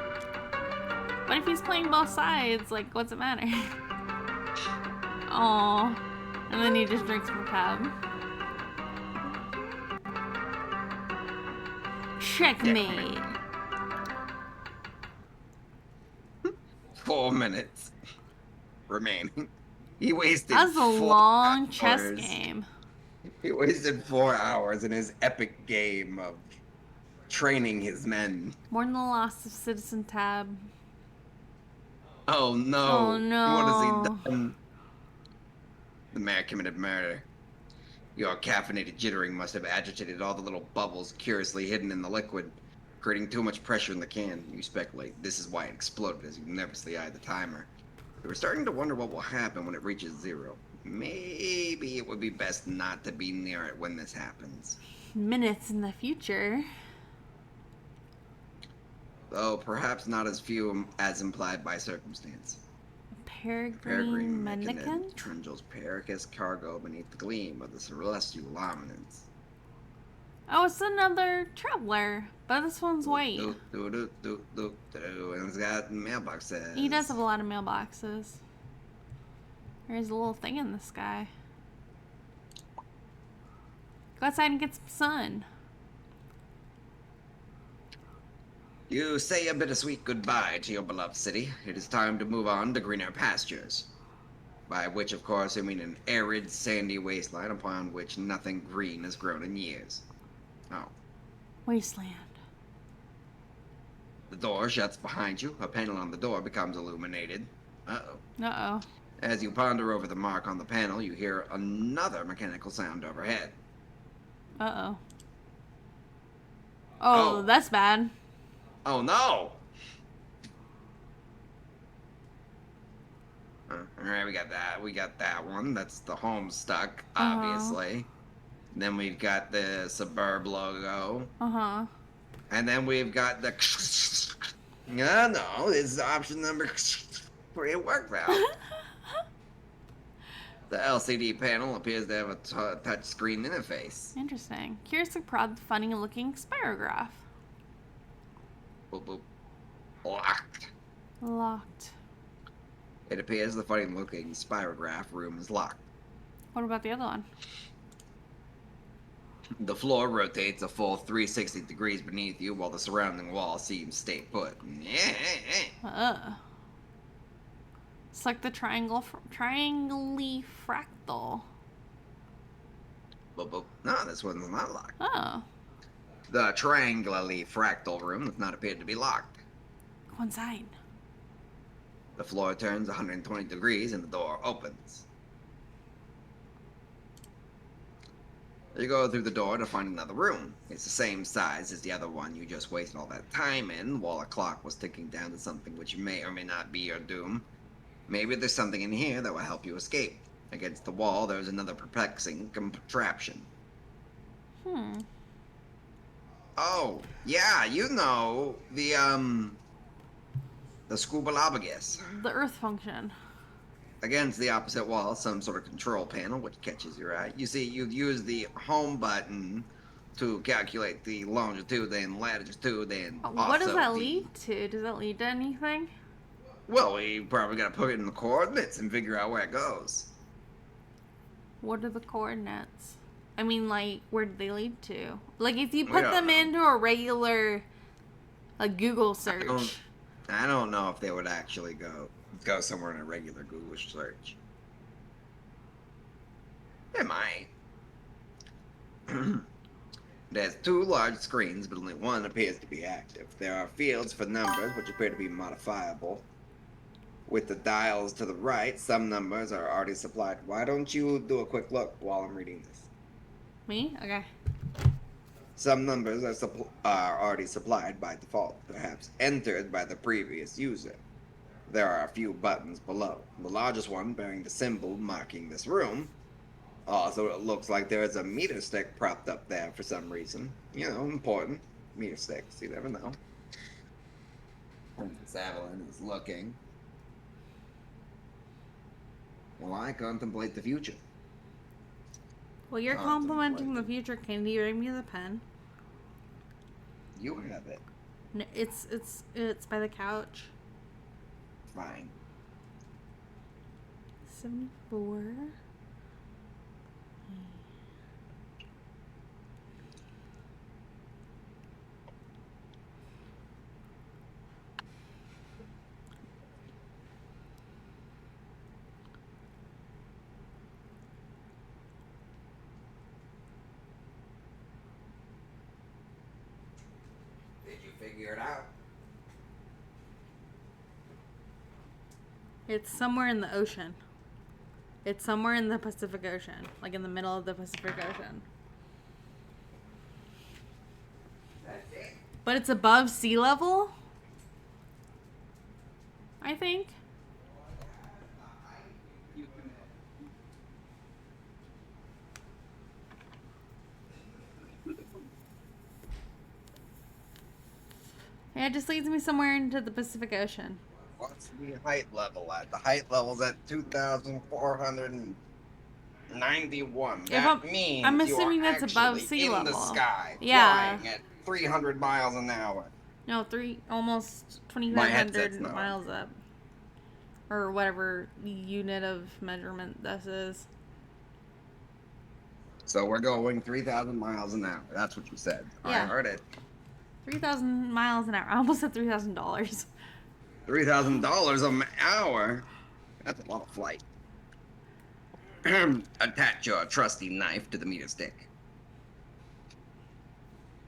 But if he's playing both sides, like, what's it matter? Oh, and then he just drinks from the tab. Checkmate. 4 minutes remaining. He wasted. That was a 4 long chess hours. game. He wasted 4 hours in his epic game of training his men. More than the loss of Citizen Tab. Oh no! Oh no! What has he done? The mayor committed murder. Your caffeinated jittering must have agitated all the little bubbles curiously hidden in the liquid, creating too much pressure in the can. You speculate this is why it exploded as you nervously eyed the timer. You were starting to wonder what will happen when it reaches 0. Maybe it would be best not to be near it when this happens. Minutes in the future. Though perhaps not as few as implied by circumstance. Peregrine Mendicant? Tringle's Pericus cargo beneath the gleam of the celestial luminance. Oh, it's another traveler, but this one's white. And it's got mailboxes. He does have a lot of mailboxes. There's a little thing in the sky. Go outside and get some sun. You say a bittersweet goodbye to your beloved city. It is time to move on to greener pastures. By which, of course, I mean an arid, sandy wasteland upon which nothing green has grown in years. Oh. Wasteland. The door shuts behind you. A panel on the door becomes illuminated. Uh-oh. Uh-oh. As you ponder over the mark on the panel, you hear another mechanical sound overhead. Uh-oh. Oh, that's bad. Oh no! Alright, we got that. We got that one. That's the Homestuck, obviously. Then we've got the Sburb logo. Uh-huh. And then we've got the... No, this is option number 3 at work valve. The LCD panel appears to have a touch screen interface. Interesting. Curious to prod the funny-looking spirograph. Boop, boop. Locked. Locked. It appears the funny-looking spirograph room is locked. What about the other one? The floor rotates a full 360 degrees beneath you, while the surrounding wall seems stay put. It's like the triangly fractal. Boop, boop. No, this one's not locked. Oh. The triangularly fractal room does not appear to be locked. Go inside. The floor turns 120 degrees and the door opens. You go through the door to find another room. It's the same size as the other one you just wasted all that time in while a clock was ticking down to something which may or may not be your doom. Maybe there's something in here that will help you escape. Against the wall, there's another perplexing contraption. Oh, yeah, you know, the Scubalobagis. The Earth function. Against the opposite wall, some sort of control panel, which catches your eye. You see, you've used the home button to calculate the longitude and latitude and What does also that the... lead to? Does that lead to anything? Well, we probably got to put it in the coordinates and figure out where it goes. What are the coordinates? I mean, like, where do they lead to? Like, if you We put don't them know. into a regular, like, Google search. I don't know if they would actually go somewhere in a regular Google search. They might. There's 2 large screens, but only one appears to be active. There are fields for numbers, which appear to be modifiable. With the dials to the right, some numbers are already supplied. Why don't you do a quick look while I'm reading this? Me? Okay. Some numbers are already supplied by default, perhaps entered by the previous user. There are a few buttons below. The largest one bearing the symbol marking this room. Also, it looks like there is a meter stick propped up there for some reason. You know, important. Meter sticks, you never know. Princess Evillan is looking. Well, I contemplate the future. Well, you're complimenting the future. Can you bring me the pen? You have it. No, it's by the couch. Fine. 74. Did you figure it out? It's somewhere in the ocean. It's somewhere in the Pacific Ocean. Like in the middle of the Pacific Ocean. That's it. But it's above sea level? I think. Yeah, it just leads me somewhere into the Pacific Ocean. What's the height level at? The height level's at 2,491. That means I'm you assuming are that's above actually sea in level. the sky, Yeah. flying at 300 miles an hour. No, almost My headset's 2,500 not. miles up. Or whatever unit of measurement this is. So we're going 3,000 miles an hour. That's what you said. Yeah. I heard it. 3,000 miles an hour. I almost said $3,000. $3,000 an hour? That's a lot of flight. Attach your trusty knife to the meter stick.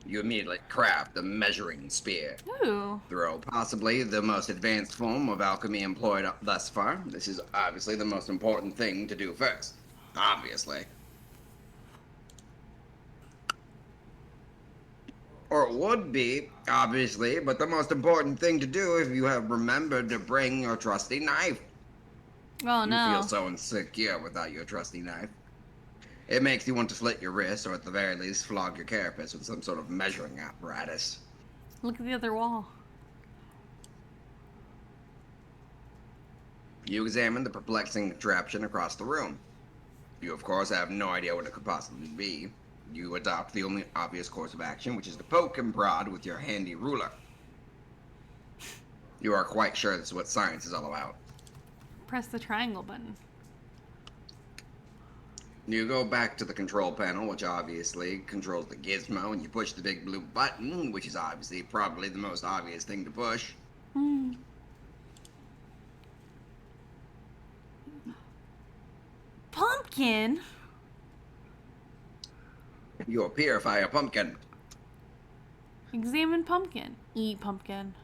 You immediately craft a measuring spear. Ooh. Throw possibly the most advanced form of alchemy employed thus far. This is obviously the most important thing to do first. Obviously. Or it would be, obviously, but the most important thing to do if you have remembered to bring your trusty knife. Oh, You no. feel so insecure without your trusty knife. It makes you want to slit your wrist, or at the very least flog your carapace with some sort of measuring apparatus. Look at the other wall. You examine the perplexing contraption across the room. You, of course, have no idea what it could possibly be. You adopt the only obvious course of action, which is to poke and prod with your handy ruler. You are quite sure this is what science is all about. Press the triangle button. You go back to the control panel, which obviously controls the gizmo, and you push the big blue button, which is obviously probably the most obvious thing to push. Hmm. Pumpkin? You purify a pumpkin. Examine pumpkin. Eat pumpkin.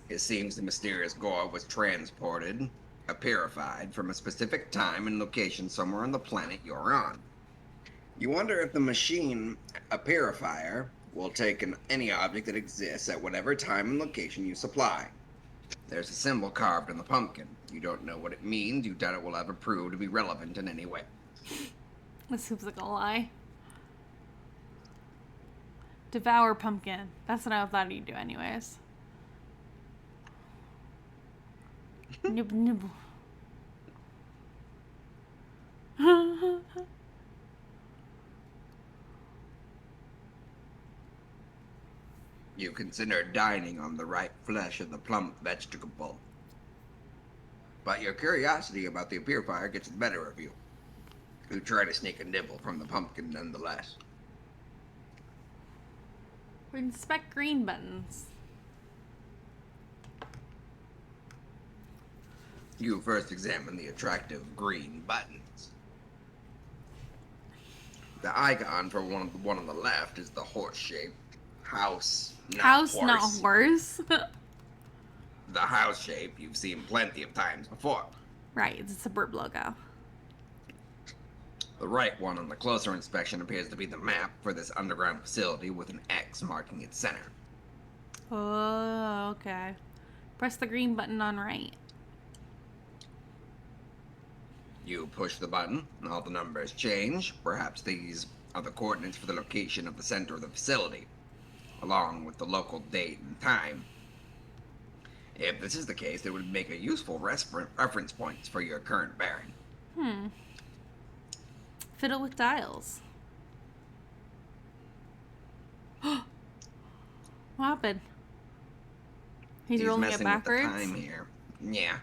It seems the mysterious gore was transported, purified, from a specific time and location somewhere on the planet you're on. You wonder if the machine, a purifier, will take any object that exists at whatever time and location you supply. There's a symbol carved on the pumpkin. You don't know what it means. You doubt it will ever prove to be relevant in any way. This seems like a lie. Devour pumpkin. That's what I thought he'd do anyways. Nibble, nibble. You consider dining on the ripe flesh of the plump vegetable. But your curiosity about the purifier gets the better of you. You try to sneak a nibble from the pumpkin nonetheless. Inspect green buttons. You first examine the attractive green buttons. The icon for one on the left is the horse-shaped house, not House, horse. not horse. The house shape you've seen plenty of times before. Right, it's a Sburb logo. The right one on the closer inspection appears to be the map for this underground facility with an X marking its center. Oh, okay. Press the green button on right. You push the button, and all the numbers change. Perhaps these are the coordinates for the location of the center of the facility, along with the local date and time. If this is the case, it would make a useful reference points for your current bearing. Fiddle with dials. What happened? He's rolling it messing backwards? with the time here. Yeah.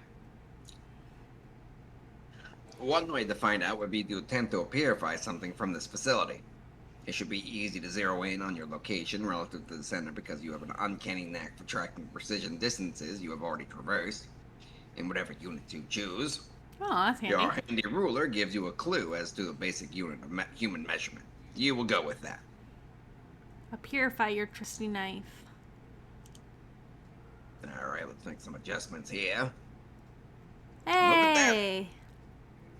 One way to find out would be to attempt to purify something from this facility. It should be easy to zero in on your location relative to the center because you have an uncanny knack for tracking precision distances you have already traversed in whatever unit you choose. Oh, that's handy. Your handy ruler gives you a clue as to the basic unit of human measurement. You will go with that. Purify your trusty knife. Alright, let's make some adjustments here. at that. Hey!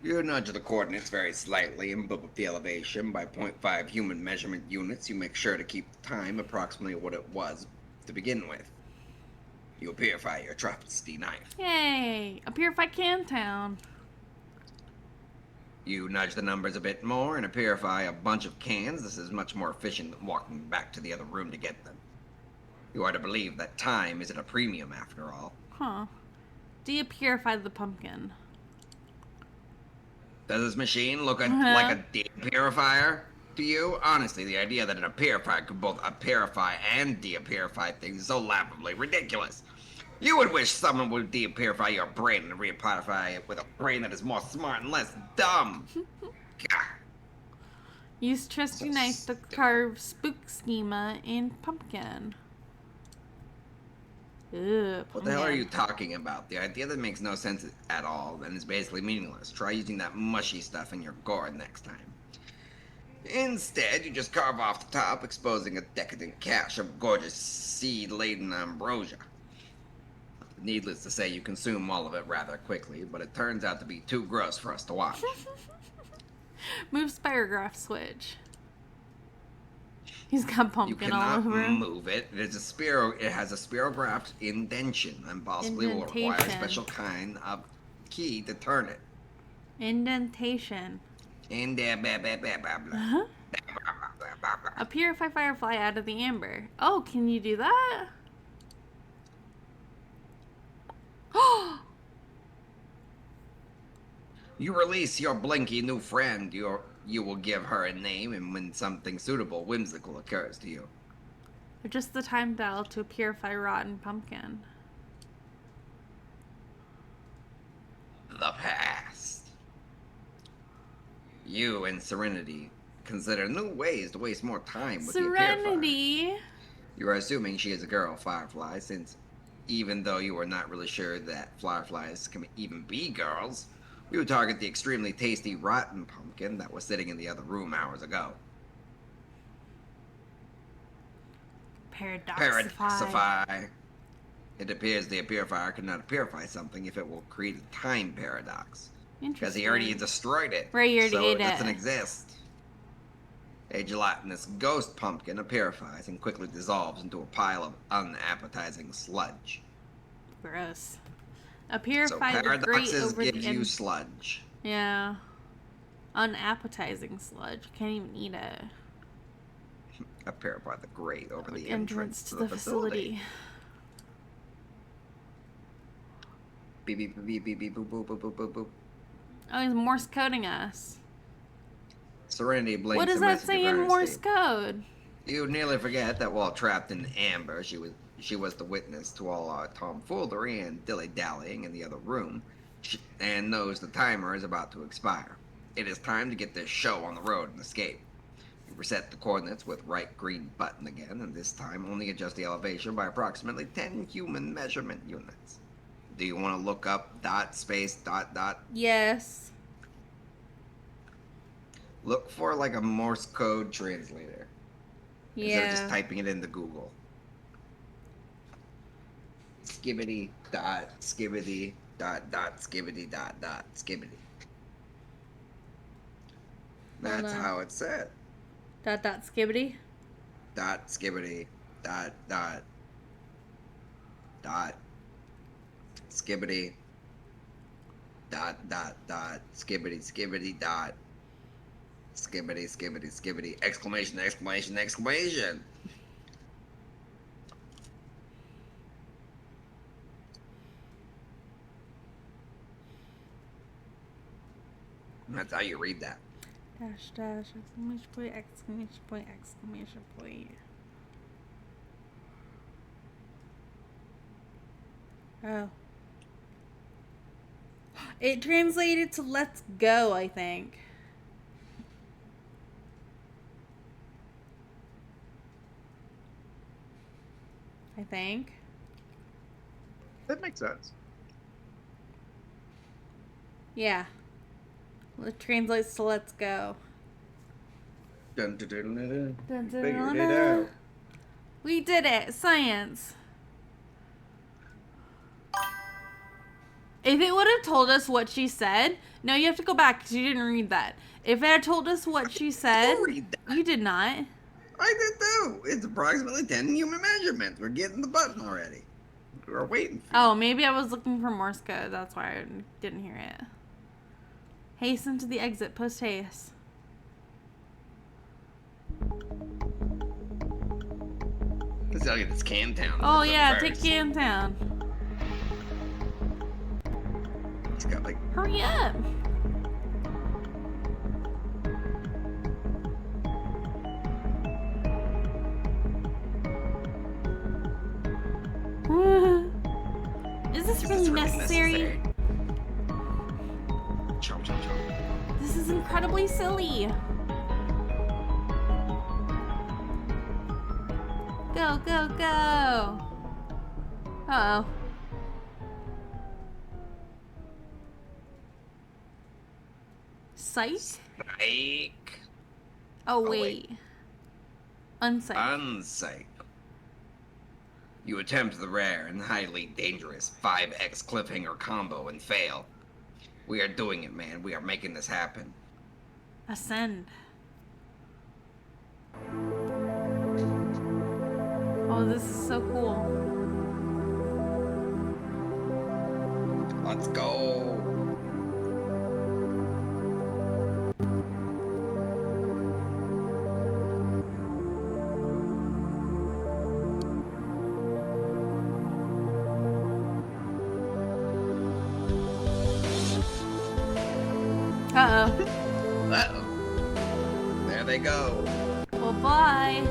You nudge the coordinates very slightly and bump up the elevation by 0.5 human measurement units. You make sure to keep the time approximately what it was to begin with. You purify your trusty knife. Yay! A purified Cantown. You nudge the numbers a bit more and purify a bunch of cans. This is much more efficient than walking back to the other room to get them. You are to believe that time is at a premium after all. Huh. Do you purify the pumpkin? Does this machine look like a de-purifier to you? Honestly, the idea that a purifier could both purify and de-purify things is so laughably ridiculous. You would wish someone would de-purify your brain and re-purify it with a brain that is more smart and less dumb. Gah. Use trusty So knife to stupid. carve spook schema in pumpkin. Ugh, What the hell are pumpkin. you talking about? The idea that makes no sense at all and is basically meaningless. Try using that mushy stuff in your gourd next time. Instead, you just carve off the top, exposing a decadent cache of gorgeous seed-laden ambrosia. Needless to say, you consume all of it rather quickly, but it turns out to be too gross for us to watch. Move spirograph switch. He's got You pumpkin all cannot over him. move it. It has a spirographed indentation and possibly will require a Indentation. special kind of key to turn it. Indentation. And blah, blah, blah, blah, blah. Huh? Blah, blah, blah, blah, blah. A purify firefly out of the amber. Oh, can you do that? You release your blinky new friend. You will give her a name, and when something suitable, whimsical occurs to you. Adjust the time dial to purify rotten pumpkin. The past. You and Serenity consider new ways to waste more time with the purifier. Serenity. You are assuming she is a girl, Firefly, since even though you are not really sure that fireflies can even be girls, you would target the extremely tasty rotten pumpkin that was sitting in the other room hours ago. Paradoxify. Paradoxify. It appears the purifier cannot purify something if it will create a time paradox. Because he already destroyed it. Right, he already so ate it it. doesn't exist. A gelatinous ghost pumpkin purifies and quickly dissolves into a pile of unappetizing sludge. Gross. A So purify the grate paradoxes over gives the you sludge. Yeah. Unappetizing sludge. Can't even eat it. Purify the grate over the Entrance to the facility. Beep beep beep beep beep boop boop boop boop boop boop. Oh, he's Morse coding us. Serenity blinks What does a that message say in over her Morse table. code? You nearly forget that while trapped in amber, she was the witness to all our tomfoolery and dilly-dallying in the other room, and knows the timer is about to expire. It is time to get this show on the road and escape. You reset the coordinates with right green button again, and this time only adjust the elevation by approximately 10 human measurement units. Do you want to look up dot space dot dot? Yes. Look for like a Morse code translator. Instead of just Yeah. typing it into Google. Skibbity dot skibbity dot dot skibbity dot dot skibbity. That's on. how it's said. Dot dot skibbity. Dot skibbity dot dot dot skibbity dot dot dot skibbity skibbity dot skibbity skibbity skibbity exclamation exclamation exclamation. That's how you read that. Dash dash exclamation point exclamation point exclamation point. Oh. It translated to let's go, I think. That makes sense. Yeah. It translates to let's go. Dun, dun, dun, dun, dun. Dun, dun, Figured dun, it dun. out. We did it. Science. If it would have told us what she said, no, you have to go back because you didn't read that. If it had told us what she said, read that. you did not. I did too. It's approximately 10 human measurements. We're getting the button already. We're waiting for Oh, maybe I was looking for Morse code. That's why I didn't hear it. Hasten to the exit. Post haste. Let's go get this Cam Town. Oh first. yeah, take Cam Town. It's got like Hurry up. Is this really necessary? Chomp, chomp, chomp. This is incredibly silly. Go, go, go. Uh-oh. Psych? Psych. Oh, wait. wait. Unpsych. Unsight. You attempt the rare and highly dangerous 5x cliffhanger combo and fail. We are doing it, man. We are making this happen. Ascend. Oh, this is so cool. Let's go. Uh-oh. Uh-oh. There they go. Well, bye.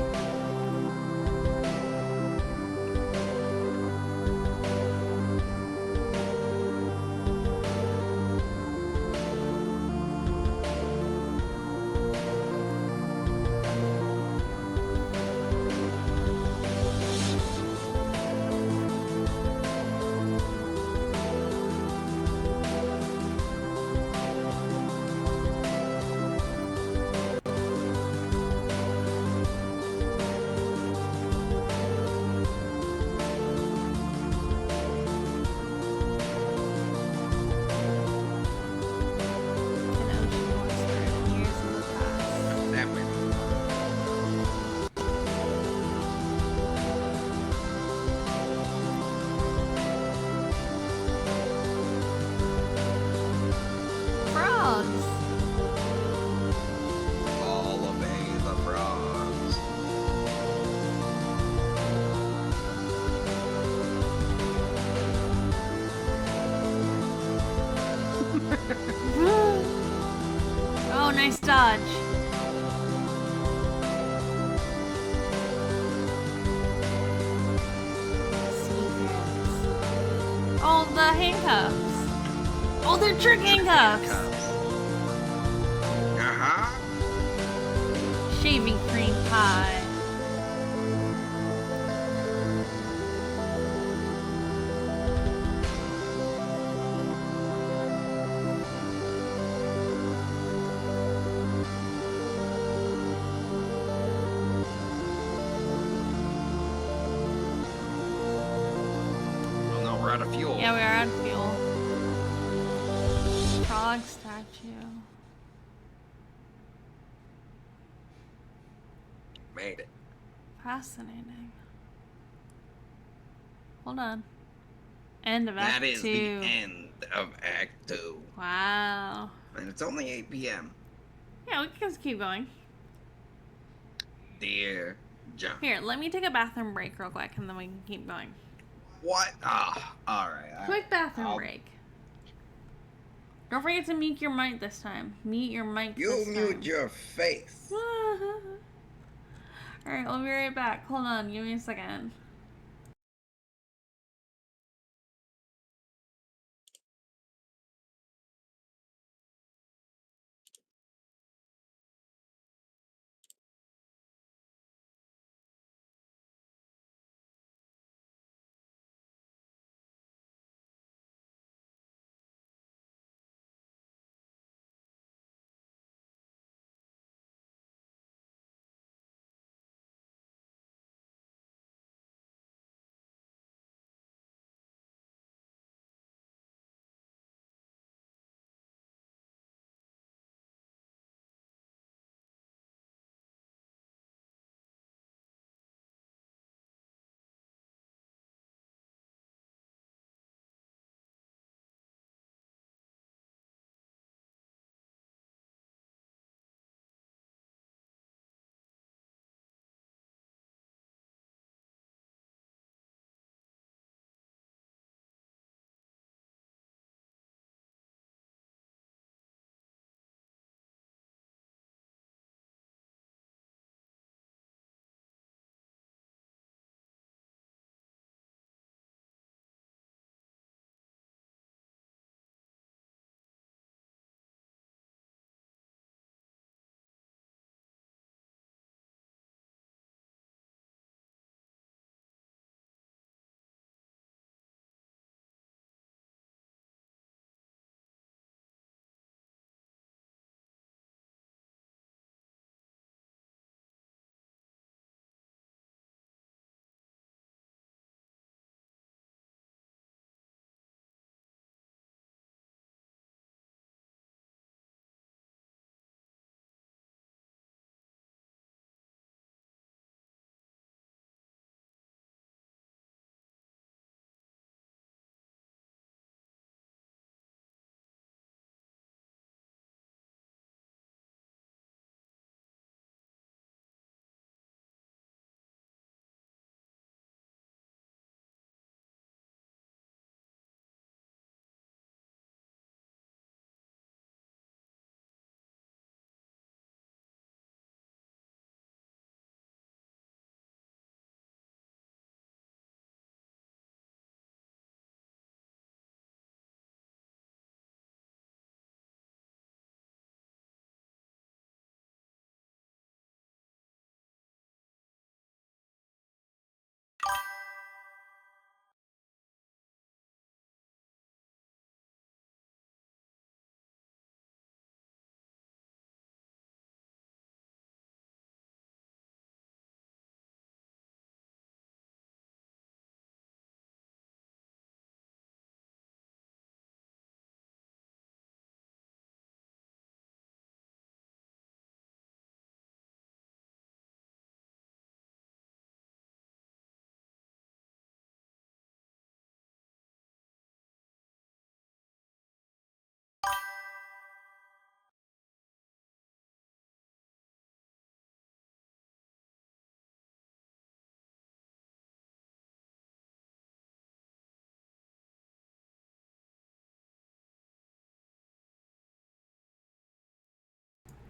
That way. Frogs. All obey the frogs. Oh, nice dodge. all the handcuffs. Oh, they're trick handcuffs. Uh-huh. Shaving cream pie. Oh no, we're out of fuel. Yeah, we are out of fuel. Frog statue. Made it. Fascinating. Hold on. End of Act That is 2. the end of Act 2. Wow. And it's only 8 p.m. Yeah, we can just keep going. Dear John. Here, let me take a bathroom break real quick and then we can keep going. What? Ah, alright. Quick bathroom break. Don't forget to mute your mic this time. Mute your mic You this time. mute your face. Alright, I'll be right back. Hold on, give me a second.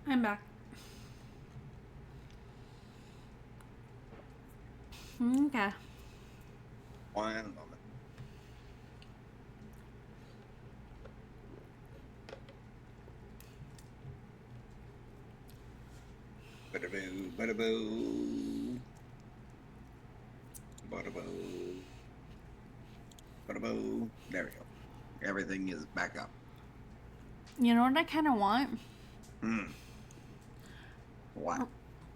I'm back. Okay. One moment. Bada-boo, bada-boo. Bada-boo. Bada-boo. There we go. Everything is back up. You know what I kind of want? What?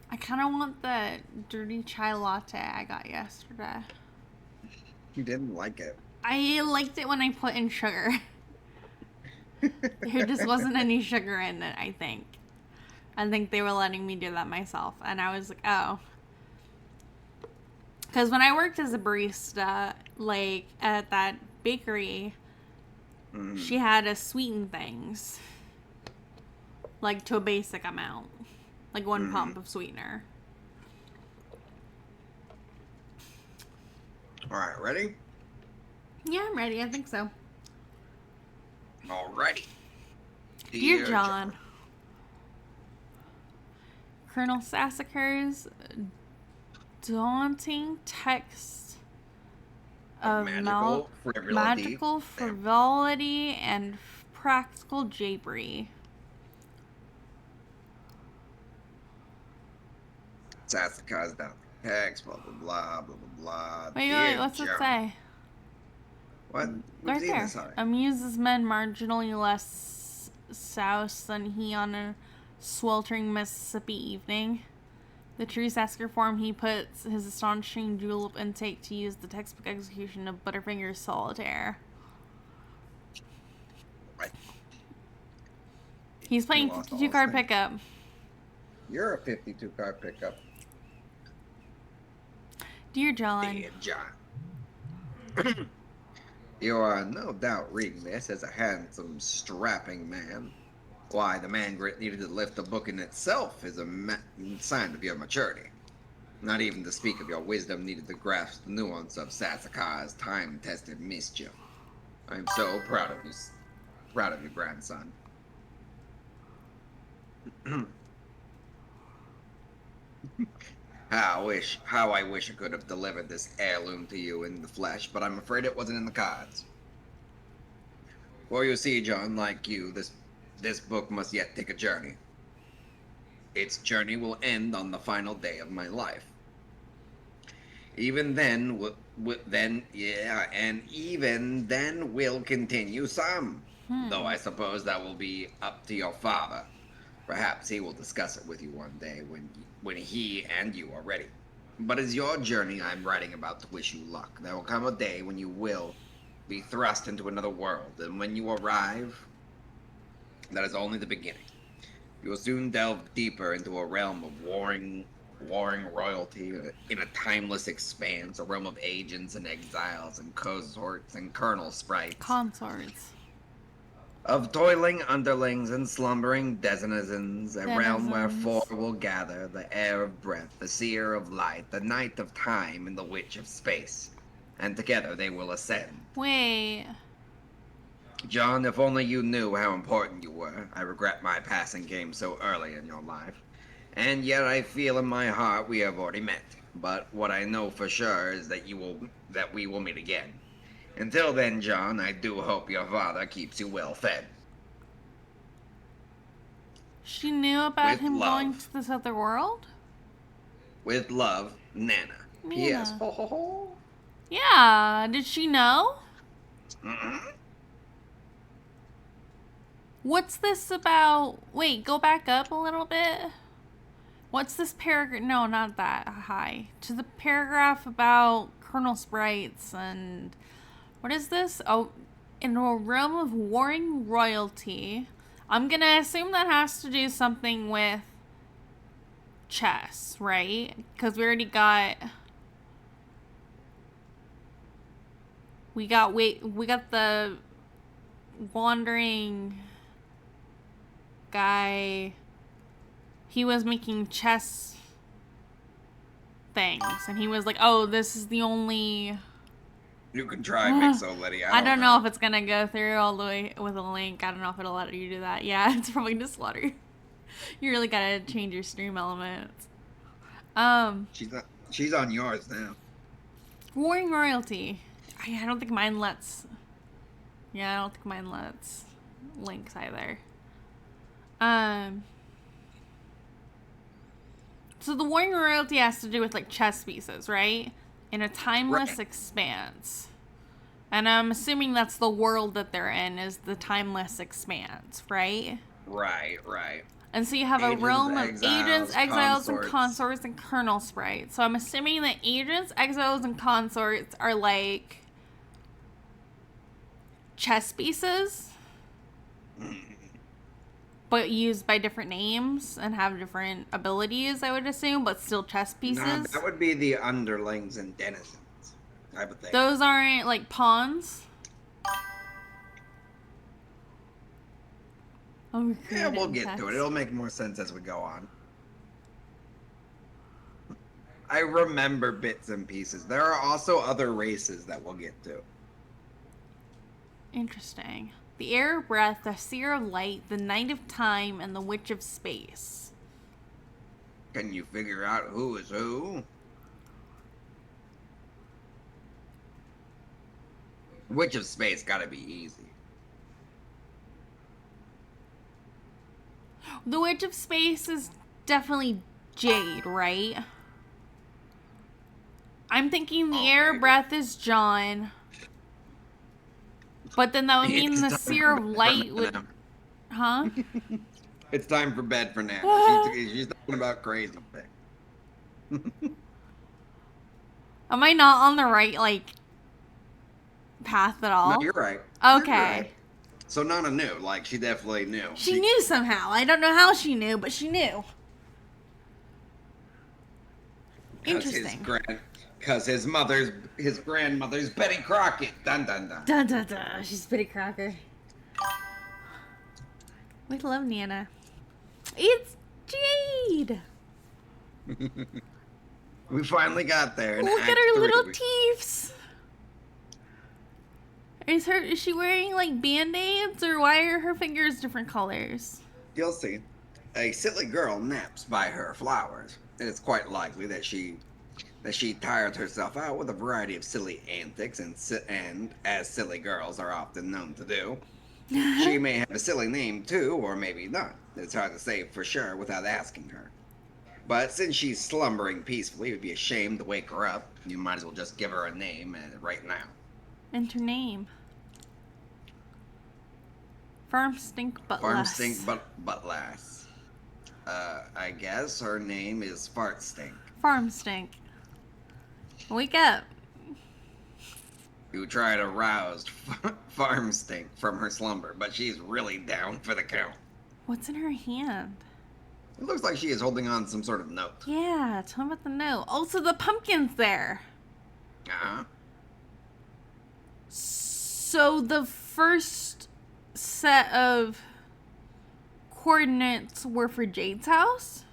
I kind of want the dirty chai latte I got yesterday. You didn't like it. I liked it when I put in sugar. There just wasn't any sugar in it, I think. I think they were letting me do that myself. And I was like, oh. Because when I worked as a barista, like, at that bakery, she had to sweeten things. Like, to a basic amount. Like, 1 pump of sweetener. Alright, ready? Yeah, I'm ready. I think so. Alrighty. Dear John, Colonel Sassacre's daunting text of magical frivolity and practical japery. Sassacre's down the text, blah, blah, blah, blah, blah, blah. Wait, what's it say? What? Right there. Amuses men marginally less souse than he on a sweltering Mississippi evening. The true Sasker form he puts his astonishing julep intake to use the textbook execution of Butterfinger's solitaire. Right. He's playing 52 card pickup. You're a 52 card pickup. Dear John. Dear John. You are no doubt reading this as a handsome, strapping man. Why, the man grit needed to lift the book in itself is a sign of your maturity. Not even to speak of your wisdom needed to grasp the nuance of Sassacre's time-tested mischief. I am so proud of you, grandson. How I wish I could have delivered this heirloom to you in the flesh, but I'm afraid it wasn't in the cards. For you see, John, like you, this book must yet take a journey. Its journey will end on the final day of my life. Even then, even then will continue some. Though I suppose that will be up to your father. Perhaps he will discuss it with you one day when he and you are ready. But as your journey I'm writing about to wish you luck. There will come a day when you will be thrust into another world, and when you arrive, that is only the beginning. You will soon delve deeper into a realm of warring royalty in a timeless expanse, a realm of agents and exiles and consorts and colonel sprites. Consorts. Of toiling underlings and slumbering denizens, a realm where four will gather, the heir of breath, the seer of light, the knight of time, and the witch of space. And together they will ascend. Wait. John, if only you knew how important you were. I regret my passing came so early in your life. And yet I feel in my heart we have already met. But what I know for sure is that we will meet again. Until then, John, I do hope your father keeps you well fed. She knew about With him love. going to this other world? With love, Nana. P.S. Ho, ho, ho. Yeah, did she know? Mm-mm. What's this about? Wait, go back up a little bit. What's this paragraph? No, not that high. To the paragraph about Colonel Sprites and... What is this? Oh, in a realm of warring royalty. I'm gonna assume that has to do something with chess, right? Because we already got... We got the wandering guy. He was making chess things, and he was like, "Oh, this is the only." You can try Mixoleti. I don't know if it's gonna go through all the way with a link. I don't know if it'll let you do that. Yeah, it's probably just slaughter. You really gotta change your stream elements. She's on yours now. Warring royalty. I don't think mine lets. Yeah, I don't think mine lets links either. So the Warring Royalty has to do with like chess pieces, right? In a timeless Right. expanse. And I'm assuming that's the world that they're in, is the timeless expanse, right? Right. And so you have a Agents, realm of exiles, agents, exiles, and consorts. consorts, and kernel sprites. So I'm assuming that agents, exiles, and consorts are like chess pieces, but used by different names and have different abilities, I would assume, but still chess pieces. No, that would be the underlings and denizens, I would think. Those aren't like pawns. Oh, Yeah, we'll get to it. It'll make more sense as we go on. I remember bits and pieces. There are also other races that we'll get to. Interesting. The Air of Breath, the Seer of Light, the Knight of Time, and the Witch of Space. Can you figure out who is who? Witch of Space gotta be easy. The Witch of Space is definitely Jade, right? I'm thinking the Air of maybe. Breath is John. But then that would mean It's the time Seer for of bed Light for would... now. Huh? It's time for bed for Nana. She's talking about crazy things. Am I not on the right, like, path at all? No, you're right. Okay. You're right. So Nana knew. Like, she definitely knew. She knew somehow. I don't know how she knew, but she knew. Interesting. Because his grandmother's Betty Crockett. Dun dun dun. Dun dun dun. She's Betty Crocker. We love Nana. It's Jade. We finally got there. Look at her little teeths. Is she wearing like band-aids, or why are her fingers different colors? You'll see. A silly girl naps by her flowers. And it's quite likely that she tired herself out with a variety of silly antics, and as silly girls are often known to do. She may have a silly name too, or maybe not. It's hard to say for sure without asking her. But since she's slumbering peacefully, it would be a shame to wake her up. You might as well just give her a name right now. Enter name. Farm stink but Farm less. stink but lass. I guess her name is Fart Stink. Farm stink. Wake up. You try to rouse Farm Stink from her slumber, but she's really down for the count. What's in her hand? It looks like she is holding on to some sort of note. Yeah, tell me about the note. Also, the pumpkin's there. Uh-huh. So the first set of coordinates were for Jade's house?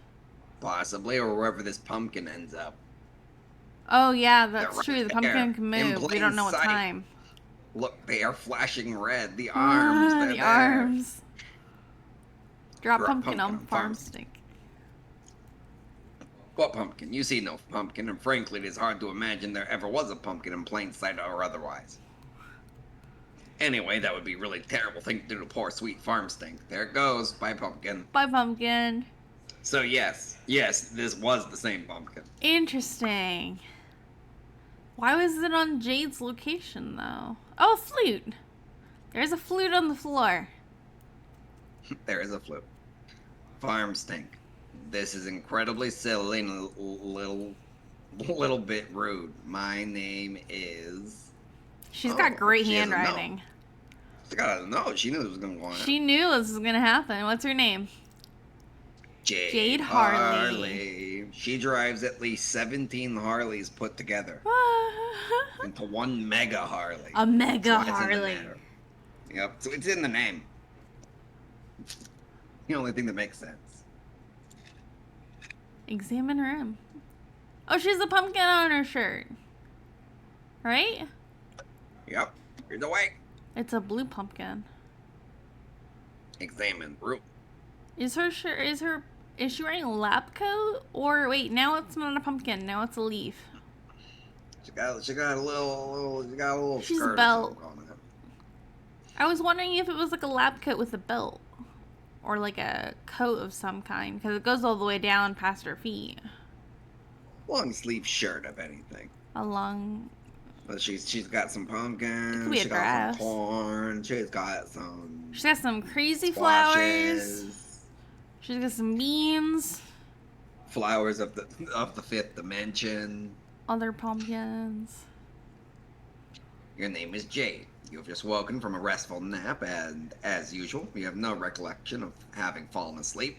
Possibly, or wherever this pumpkin ends up. Oh, yeah, that's right true. The there, pumpkin can in move. We plain don't know what sight. time. Look, they are flashing red. The arms, they're The there. arms. Drop Drop pumpkin on farm stink. What pumpkin? You see no pumpkin, and frankly, it is hard to imagine there ever was a pumpkin in plain sight or otherwise. Anyway, that would be a really terrible thing to do to poor sweet Farm Stink. There it goes. Bye, pumpkin. Bye, pumpkin. So yes, this was the same pumpkin. Interesting. Why was it on Jade's location, though? Oh, a flute. There's a flute on the floor. There is a flute. Farm Stink. This is incredibly silly and a little bit rude. My name is... She's got great she doesn't know. handwriting. She gotta know. She knew this was gonna go on. She knew this was gonna happen. What's her name? Jade Harley. She drives at least 17 Harleys put together into one mega Harley. A mega That's why it's in the Harley. name. Yep, so it's in the name. The only thing that makes sense. Examine room. Oh, she's a pumpkin on her shirt. Right? Yep, here's the way. It's a blue pumpkin. Examine room. Is her shirt, is she wearing a lab coat? Or wait, now it's not a pumpkin, now it's a leaf. She got a little She's skirt a or belt. something on it. I was wondering if it was like a lab coat with a belt. or like a coat of some kind, because it goes all the way down past her feet. Long sleeve shirt, if anything. A long. But she's got some It could pumpkins. be a She got dress. some corn. She's got some. She's got some crazy flowers. squashes. She's got some beans. Flowers of the fifth dimension. Other pumpkins. Your name is Jade. You have just woken from a restful nap, and as usual, you have no recollection of having fallen asleep.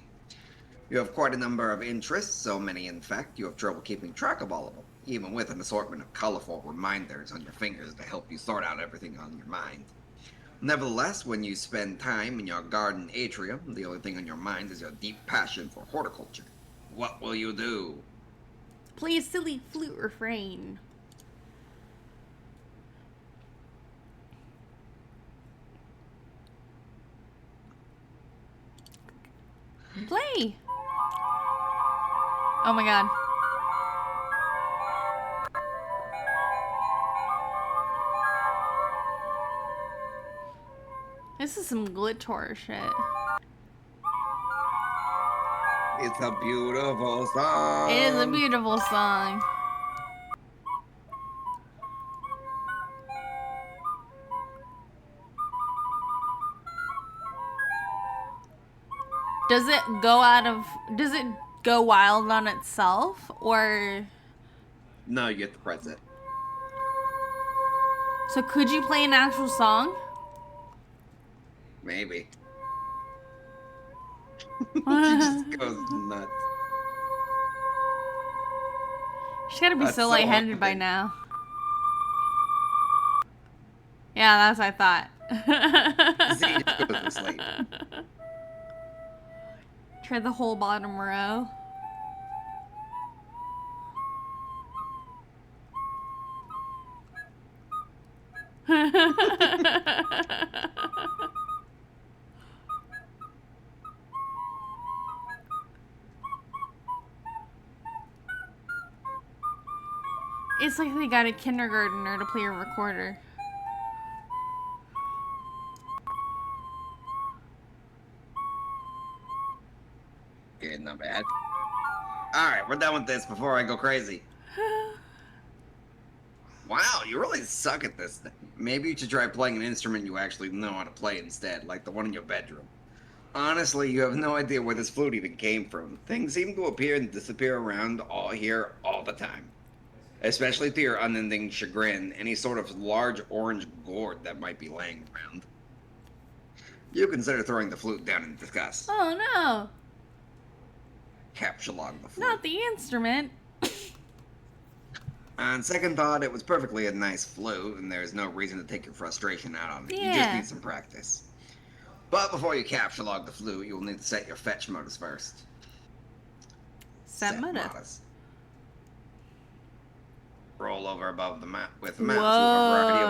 You have quite a number of interests, so many in fact you have trouble keeping track of all of them, even with an assortment of colorful reminders on your fingers to help you sort out everything on your mind. Nevertheless, when you spend time in your garden atrium, the only thing on your mind is your deep passion for horticulture. What will you do? Play a silly flute refrain. Play! Oh my god. This is some Glittor shit. It's a beautiful song. It is a beautiful song. Does it go wild on itself, or? No, you get to press it. So could you play an actual song? Maybe. She just goes nuts. She's gotta be That's so so lightheaded by awkward. now. Yeah, that's what I thought. Z just goes to sleep. Try the whole bottom row. It's like they got a kindergartner to play a recorder. Okay, not bad. Alright, we're done with this before I go crazy. Wow, you really suck at this thing. Maybe you should try playing an instrument you actually know how to play instead, like the one in your bedroom. Honestly, you have no idea where this flute even came from. Things seem to appear and disappear around here all the time. Especially to your unending chagrin, any sort of large orange gourd that might be laying around. You consider throwing the flute down in disgust. Oh no, Capture log the flute. not the instrument. On second thought, it was perfectly a nice flute, and there's no reason to take your frustration out on it. You just Yeah. need some practice. But before you capture log the flute, you will need to set your fetch modus first. Set modus. Roll over above the map with the mouse. You have a variety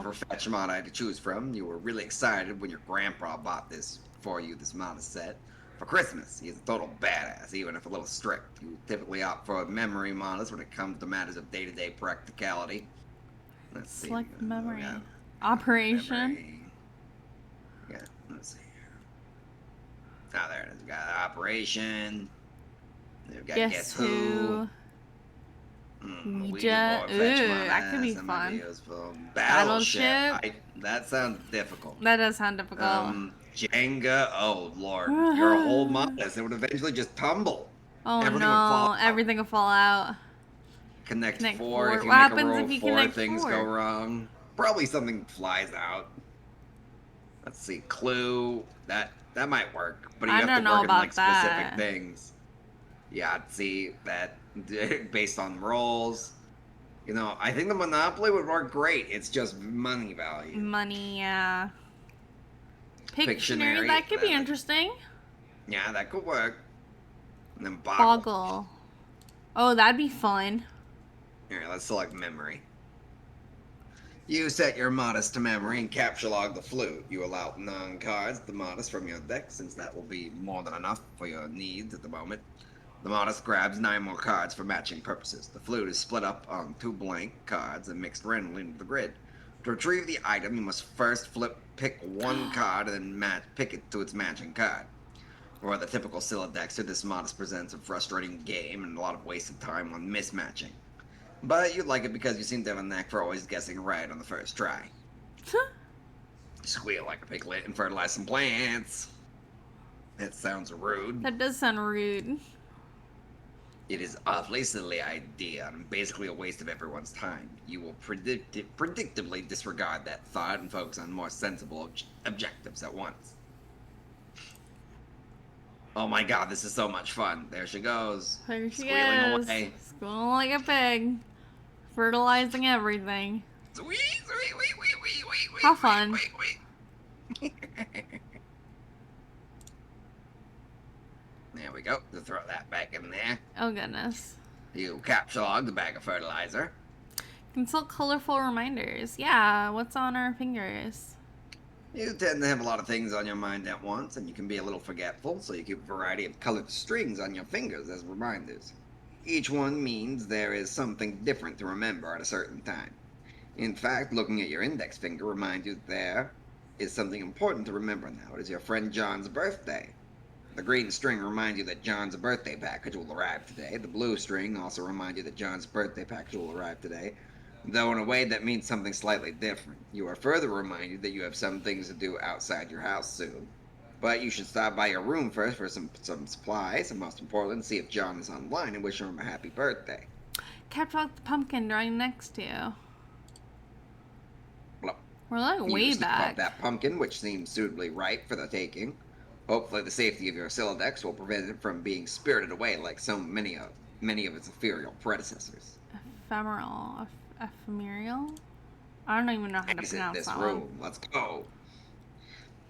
Whoa. of fetch modi to choose from. You were really excited when your grandpa bought this for you, this modus set. For Christmas, he's a total badass, even if a little strict. You typically opt for memory modus when it comes to matters of day-to-day practicality. Let's see. Select memory. Yeah. Operation. Memory. Yeah, let's see here. Oh, there it is. We've got operation. We've got Guess who? Ouija board, fetch Ooh, modus, that could be that might fun. useful. Battleship. That sounds difficult. That does sound difficult. Jenga. Oh lord, your whole modus. It would eventually just tumble. Oh everything would fall no, out. everything will fall out. Connect Connect four. four. If you What make happens a roll, if you four connect things four? go wrong. Probably something flies out. Let's see. Clue. That might work, but you I have don't to know work in about like specific that. things. Yeah, I'd see that based on rolls. You know, I think the Monopoly would work great. It's just money value. Money, yeah. Pictionary, Pictionary, that could be that- interesting. Yeah, that could work. And then Boggle. Boggle. Oh, that'd be fun. Here, let's select memory. You set your modus to memory and capture log the flute. You allow non-cards, the modus from your deck, since that will be more than enough for your needs at the moment. The modus grabs 9 more cards for matching purposes. The flute is split up on 2 blank cards and mixed randomly into the grid. To retrieve the item, you must first pick one card and then pick it to its matching card. For the typical Silodexter, this modest presents a frustrating game and a lot of wasted time on mismatching. But you like it because you seem to have a knack for always guessing right on the first try. Squeal like a piglet and fertilize some plants. That sounds rude. That does sound rude. It is awfully silly idea and basically a waste of everyone's time. You will predictably disregard that thought and focus on more sensible objectives at once. Oh my god, this is so much fun. There she goes. There she Squealing goes. away. Squealing like a pig. Fertilizing everything. Sweet. How fun. There we go. To throw that back in there. Oh goodness. You capsulog the bag of fertilizer. Consult colorful reminders. Yeah, what's on our fingers? You tend to have a lot of things on your mind at once, and you can be a little forgetful, so you keep a variety of colored strings on your fingers as reminders. Each one means there is something different to remember at a certain time. In fact, looking at your index finger reminds you there is something important to remember now. It is your friend John's birthday. The green string reminds you that John's birthday package will arrive today. The blue string also reminds you that John's birthday package will arrive today, though in a way that means something slightly different. You are further reminded that you have some things to do outside your house soon. But you should stop by your room first for some supplies, and most important, see if John is online and wish him a happy birthday. Capture the pumpkin right next to you. Well, We're like you way scoop up back. that pumpkin, which seems suitably ripe for the taking. Hopefully the safety of your Silodex will prevent it from being spirited away like so many of its ethereal predecessors. Ephemeral. Ephemeral? I don't even know how to Exit pronounce this that room. Let's go.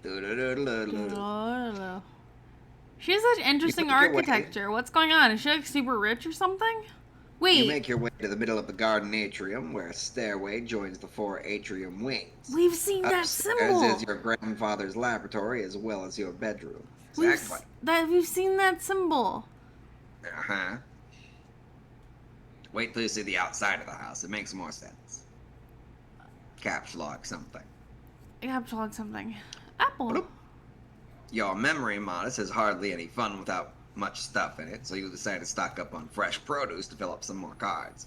one. She has such interesting make your way. architecture. What's going on? Is she like super rich or something? You Wait, make your way to the middle of the garden atrium, where a stairway joins the 4 atrium wings. we've seen that Upstairs symbol. is your grandfather's laboratory as well as your bedroom. Exactly. We've seen that symbol. Uh-huh. Wait till you see the outside of the house. It makes more sense. Caps lock something. Capture something. Apple. Bloop. Your memory modest has hardly any fun without much stuff in it, so you decide to stock up on fresh produce to fill up some more cards.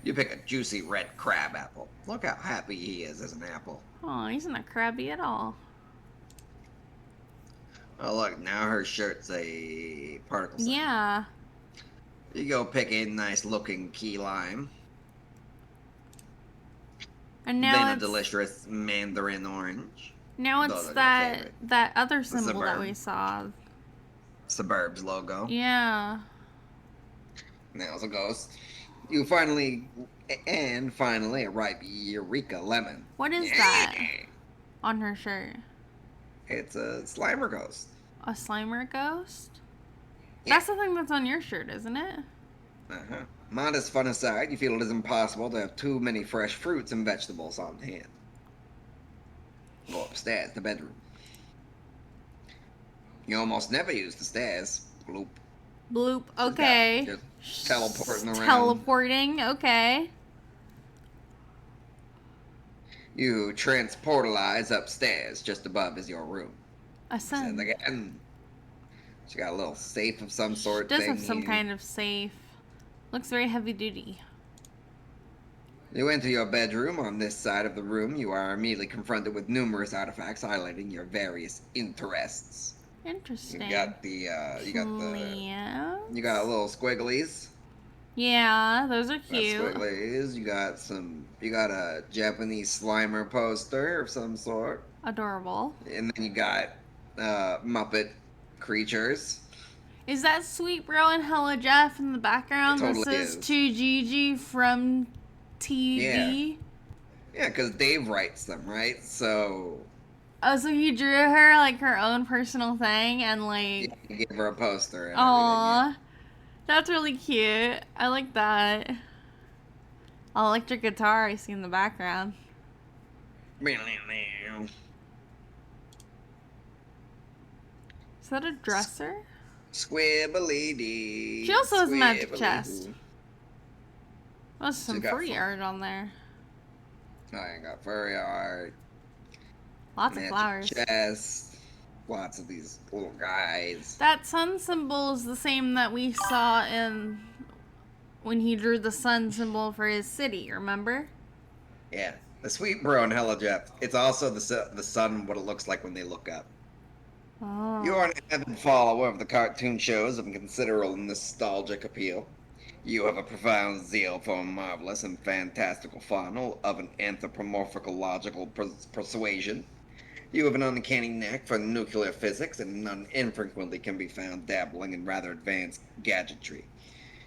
You pick a juicy red crab apple. Look how happy he is as an apple. Oh, he's not crabby at all. Oh look, now her shirt's a particle size. Yeah. You go pick a nice looking key lime. And now Then a it's delicious mandarin orange. now Those it's are my that favorite. other symbol that Sburb. we saw. Suburb's logo. Yeah. Nail's a ghost. You finally a ripe Eureka lemon. What is that on her shirt? It's a Slimer ghost. A Slimer ghost? Yeah. That's the thing that's on your shirt, isn't it? Uh-huh. Modest fun aside, you feel it is impossible to have too many fresh fruits and vegetables on hand. Go upstairs, the bedroom. You almost never use the stairs. Bloop. Bloop. Okay. Just teleporting around. Teleporting. Okay. You transportalize upstairs. Just above is your room. Ascend. And again, she got a little safe of some sort. Does have thing some here. kind of safe. Looks very heavy duty. You enter your bedroom. On this side of the room, you are immediately confronted with numerous artifacts highlighting your various interests. Interesting. You got the Yeah. you got little squigglies. Yeah, those are Got cute. squigglies. You got a Japanese Slimer poster of some sort. Adorable. And then you got Muppet creatures. Is that Sweet Bro and Hella Jeff in the background It totally that says is. to Gigi from TV? Yeah, because Dave writes them, right? So Oh, so he drew her like her own personal thing and like, you give her a poster and aw, that's really cute. I like that. Electric guitar I see in the background. everything. Is that a dresser? Squibbly dee. She also has a magic chest. squibbly-doo. Oh, some got furry fur. art on there. I got furry art. Lots of magic flowers. Chest. lots of these little guys. That sun symbol is the same that we saw in when he drew the sun symbol for his city, remember? Yeah, the sweet bro and hella Jeff. It's also the sun, what it looks like when they look up. Oh. You are an avid follower of the cartoon shows of considerable nostalgic appeal. You have a profound zeal for a marvelous and fantastical fondle of an anthropomorphological persuasion. You have an uncanny knack for nuclear physics and none infrequently can be found dabbling in rather advanced gadgetry.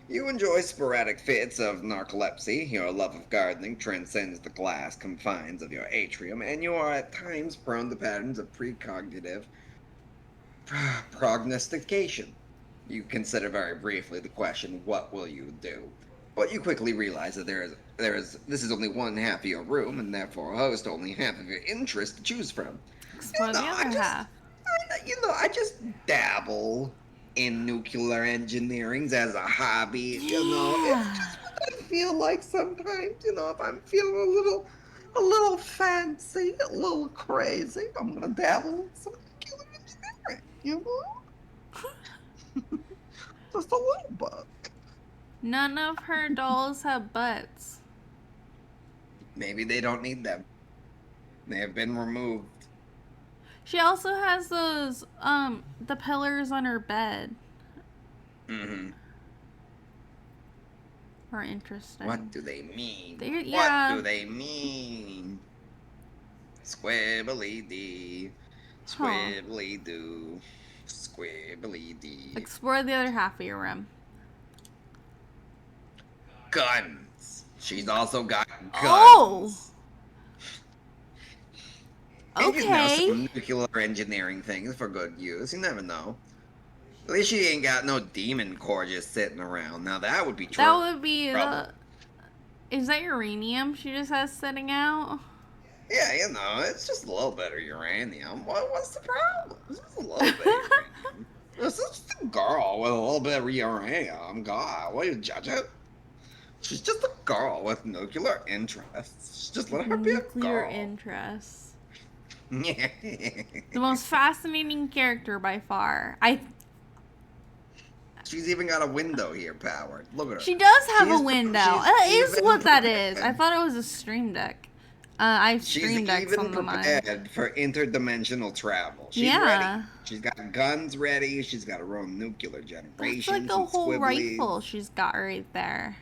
You enjoy sporadic fits of narcolepsy, your love of gardening transcends the glass confines of your atrium, and you are at times prone to patterns of precognitive prognostication. You consider very briefly the question, what will you do? But you quickly realize that this is only one half of your room, and therefore host only half of your interest to choose from. Explore the other half. I just dabble in nuclear engineering as a hobby. It's just what I feel like sometimes. If I'm feeling a little fancy, a little crazy, I'm gonna dabble in some nuclear engineering. Just a little bit. None of her dolls have butts. Maybe they don't need them. They have been removed. She also has those, the pillars on her bed. Mm-hmm. Are interesting. What do they mean? Yeah. What do they mean? Squibbly dee. Squibbly doo. Squibbly dee. Explore the other half of your room. Guns. She's also got guns. Oh! And Okay. some nuclear engineering things for good use. You never know. At least she ain't got no demon core just sitting around. Now that would be true. That would be trouble. Is that uranium she just has sitting out? Yeah, it's just a little bit of uranium. What's the problem? It's just a little bit of uranium. It's just a girl with a little bit of uranium. God, what, you judge it? She's just a girl with nuclear interests. Just let her be a girl. Nuclear interests. Yeah. The most fascinating character by far. She's even got a window here powered. Look at her. She does have She's- a window. she's That is even what that is. prepared. I thought it was a stream deck. I have She's stream decks even on the mind. prepared for interdimensional travel. She's Yeah. ready. She's got guns ready. She's got her own nuclear generation. That's like a some whole squibbly- rifle she's got right there.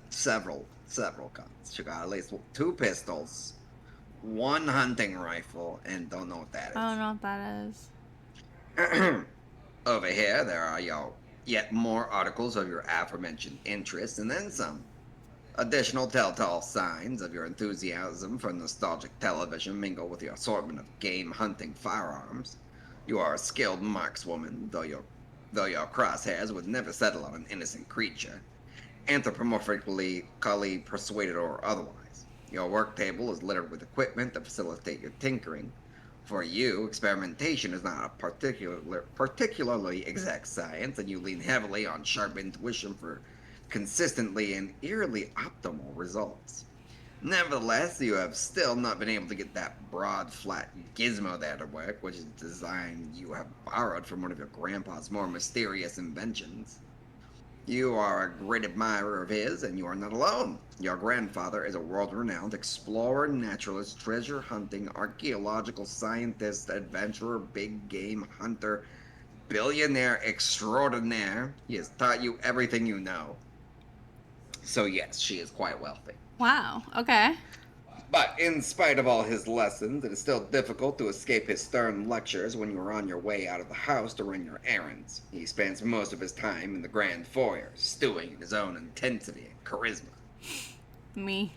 Several guns. She got at least 2 pistols, 1 hunting rifle, and don't know what that is. I don't know what that is. Over here, there are yet more articles of your aforementioned interests, and then some. Additional telltale signs of your enthusiasm for nostalgic television mingle with your assortment of game hunting firearms. You are a skilled markswoman, though your crosshairs would never settle on an innocent creature, anthropomorphically persuaded or otherwise. Your work table is littered with equipment to facilitate your tinkering. For you, experimentation is not a particularly exact science, and you lean heavily on sharp intuition for consistently and eerily optimal results. Nevertheless, you have still not been able to get that broad, flat gizmo there to work, which is a design you have borrowed from one of your grandpa's more mysterious inventions. You are a great admirer of his, and you are not alone. Your grandfather is a world-renowned explorer, naturalist, treasure-hunting, archaeological scientist, adventurer, big game hunter, billionaire extraordinaire. He has taught you everything you know. So yes, she is quite wealthy. Wow. Okay. But in spite of all his lessons, it is still difficult to escape his stern lectures when you are on your way out of the house to run your errands. He spends most of his time in the grand foyer, stewing in his own intensity and charisma. Me.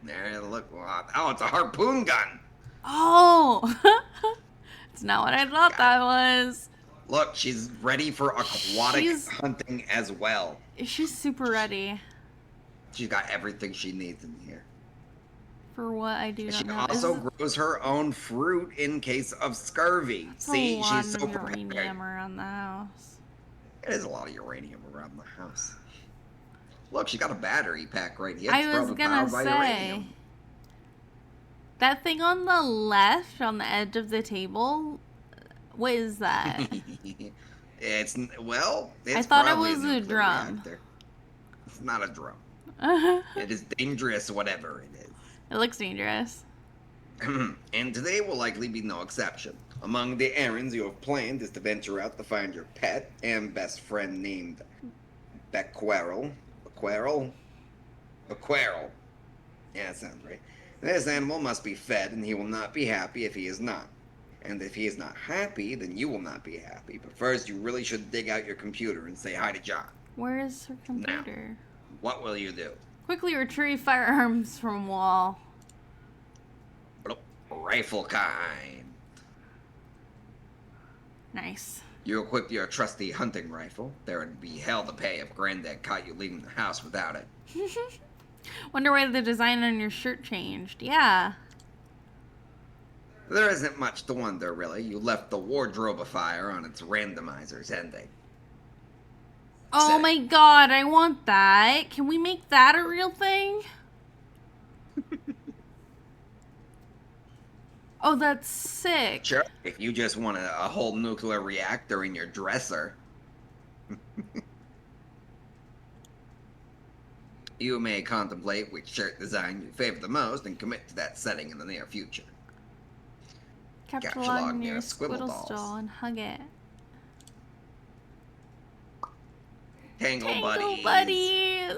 There, look. Oh, it's a harpoon gun. Oh! It's not what I thought that was. Look, she's ready for aquatic She's- hunting as well. She's super ready. She's got everything she needs in here. For what I do And not she know. also Is grows her own fruit in case of scurvy. it's See, a lot she's of so prepared. uranium around the house. There's a lot of uranium around the house. Look, she got a battery pack right here. I It's was probably gonna powered by say. uranium. That thing on the left, on the edge of the table, what is that? It's I thought it probably was a nuclear drum. reactor. It's not a drum. It It is dangerous, whatever it is. looks dangerous. And today will likely be no exception. Among the errands you have planned is to venture out to find your pet and best friend named Bequerel. Bequerel? Bequerel. Yeah, that sounds right. This animal must be fed, and he will not be happy if he is not. And if he is not happy, then you will not be happy. But first, you really should dig out your computer and say hi to John. Where is her computer? What will you do? Quickly retrieve firearms from wall. Rifle kind. Nice. You equip your trusty hunting rifle. There would be hell to pay if Granddad caught you leaving the house without it. Wonder why the design on your shirt changed. Yeah. There isn't much to wonder, really. You left the wardrobe afire on its randomizer's ending. Oh Sick. my god, I want that. Can we make that a real thing? Oh, that's sick. Sure. If you just want a whole nuclear reactor in your dresser. You may contemplate which shirt design you favor the most and commit to that setting in the near future. Capture log log near near squiggle squiddle dolls. stall and hug it. Tangle buddies. buddies.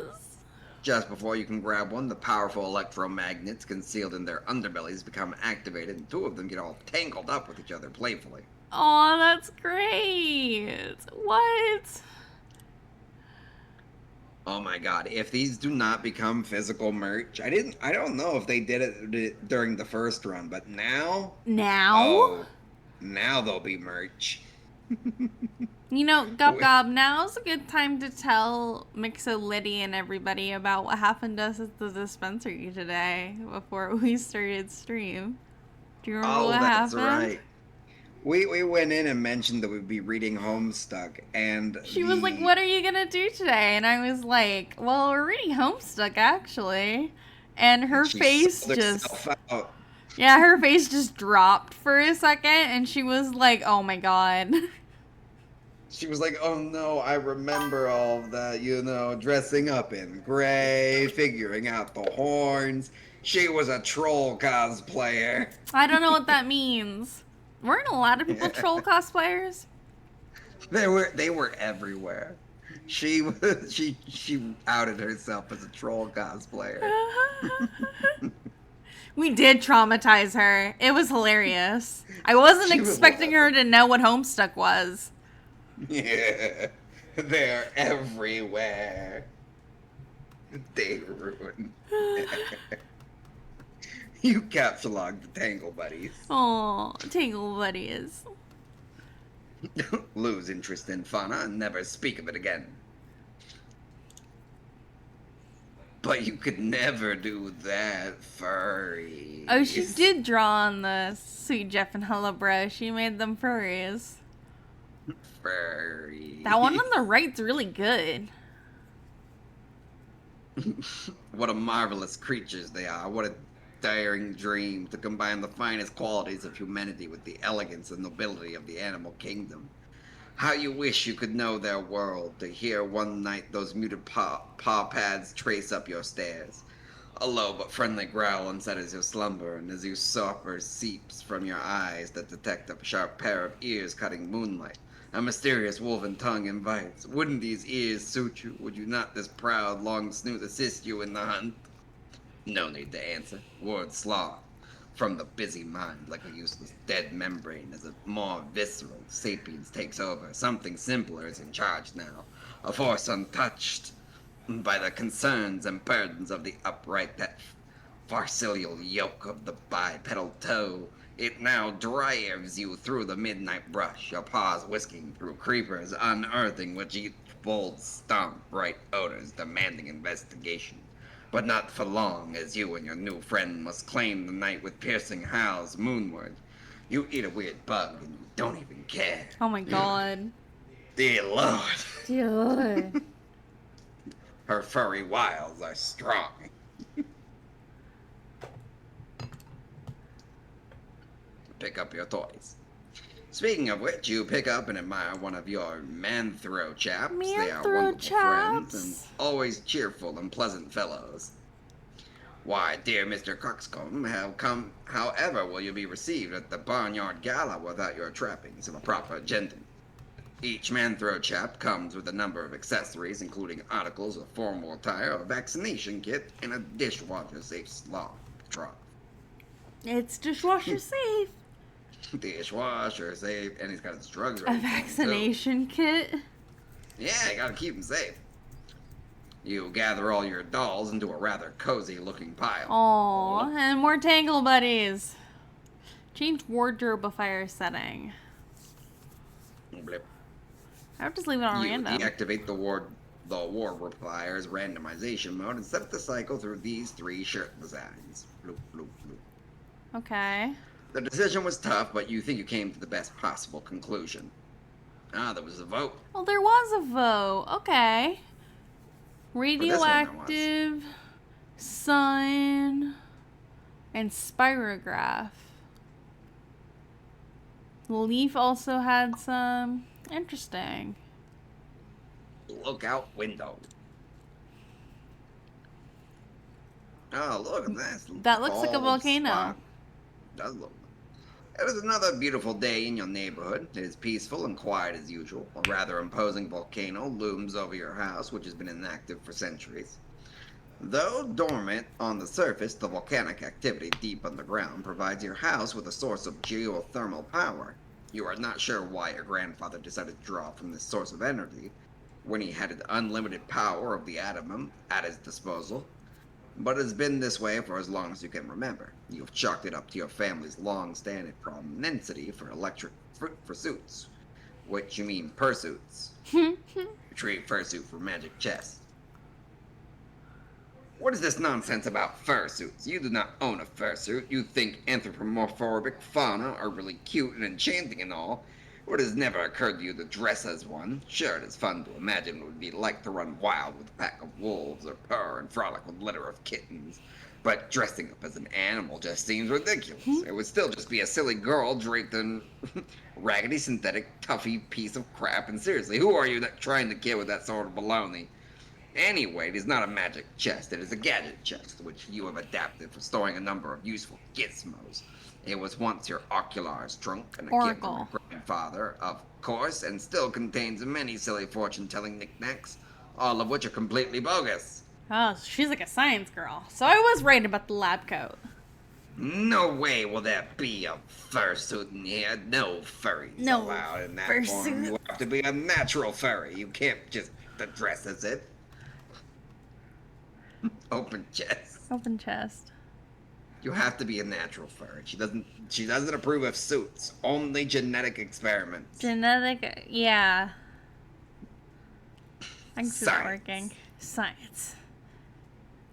Just before you can grab one, the powerful electromagnets concealed in their underbellies become activated, and two of them get all tangled up with each other playfully. Oh, that's great. What? Oh my god, if these do not become physical merch, I don't know if they did it during the first run, but now, Now? now they'll be merch. You know, Gob Gob, now's a good time to tell Mixolitty and everybody about what happened to us at the dispensary today before we started stream. Do you remember what that's happened? right. We went in and mentioned that we'd be reading Homestuck, and She was like, what are you gonna do today? And I was like, well, we're reading Homestuck, actually. And her she face sold just... herself out. Yeah, her face just dropped for a second, and she was like, oh my god. She was like, oh no, I remember all of that, dressing up in gray, figuring out the horns. She was a troll cosplayer. I don't know what that means. Weren't a lot of people troll cosplayers? They were everywhere. She outed herself as a troll cosplayer. We did traumatize her. It was hilarious. I wasn't She was expecting her to know what Homestuck was. Yeah, they're everywhere. They ruined. You capture log the Tangle Buddies. Oh, Tangle Buddies. Lose interest in fauna and never speak of it again. But you could never do that, furry. Oh, she did draw on the Sweet Jeff and Hullabro. She made them furries. Furry. That one on the right's really good. What a marvelous creatures they are. What a daring dream to combine the finest qualities of humanity with the elegance and nobility of the animal kingdom. How you wish you could know their world, to hear one night those muted paw pads trace up your stairs. A low but friendly growl unsettles your slumber, and as you suffer seeps from your eyes that detect a sharp pair of ears cutting moonlight. A mysterious woven tongue invites. Wouldn't these ears suit you? Would you not this proud long snoot assist you in the hunt? No need to answer. Words sloth from the busy mind like a useless dead membrane as a more visceral sapience takes over. Something simpler is in charge now. A force untouched by the concerns and burdens of the upright, that farcilial yoke of the bipedal toe. It now drives you through the midnight brush, your paws whisking through creepers, unearthing with each bold stomp bright odors demanding investigation. But not for long, as you and your new friend must claim the night with piercing howls moonward. You eat a weird bug and you don't even care. Oh my god. Dear Lord. Dear Lord. Her furry wiles are strong. pick up your toys. Speaking of which, you pick up and admire one of your manthro chaps. They are Manthro wonderful friends and chaps. always cheerful and pleasant fellows. Why, dear Mr. Coxcomb, however will you be received at the Barnyard Gala without your trappings of a proper gentleman? Each manthro chap comes with a number of accessories, including articles of formal attire, a vaccination kit, and a dishwasher-safe sloth trough. It's dishwasher safe. Dishwasher safe, and he's got his drugs A ready. vaccination kit. Yeah, you gotta keep him safe. You gather all your dolls into a rather cozy-looking pile. Aww, and more Tangle Buddies. Change wardrobe setting. Blip. I would just leave it on You random. deactivate the ward repliers randomization mode and set up the cycle through these 3 shirt designs. Bloop, bloop, bloop. Okay. The decision was tough, but you think you came to the best possible conclusion. There was a vote. Well, there was a vote. Okay. there was. Radioactive, sun, and spirograph. Leaf also had some. Interesting. Lookout window. Oh, look at this. That looks like a bald volcano. spot. Does look. It was another beautiful day in your neighborhood. It is peaceful and quiet as usual. A rather imposing volcano looms over your house, which has been inactive for centuries. Though dormant on the surface, the volcanic activity deep underground provides your house with a source of geothermal power. You are not sure why your grandfather decided to draw from this source of energy when he had the unlimited power of the atom at his disposal. But it's been this way for as long as you can remember. You've chalked it up to your family's long-standing prominency for electric pursuits. Which you mean pursuits. Retrieve fursuit for magic chest. What is this nonsense about fursuits? You do not own a fursuit. You think anthropomorphic fauna are really cute and enchanting and all. But it has never occurred to you to dress as one. Sure, it is fun to imagine what it would be like to run wild with a pack of wolves or purr and frolic with a litter of kittens. But dressing up as an animal just seems ridiculous. It would still just be a silly girl draped in raggedy synthetic toughy piece of crap. And seriously, who are you that trying to kid with that sort of baloney? Anyway, it is not a magic chest. It is a gadget chest, which you have adapted for storing a number of useful gizmos. It was once your Ocular's trunk and a gift from your grandfather, of course, and still contains many silly fortune-telling knickknacks, all of which are completely bogus. Oh, she's like a science girl. So I was right about the lab coat. No way will there be a fursuit in here. No furries allowed in that form. You have to be a natural furry. You can't just dress as it. Open chest. Open chest. You have to be a natural furry. She doesn't approve of suits. Only genetic experiments. Genetic, yeah. I can see that working. Science.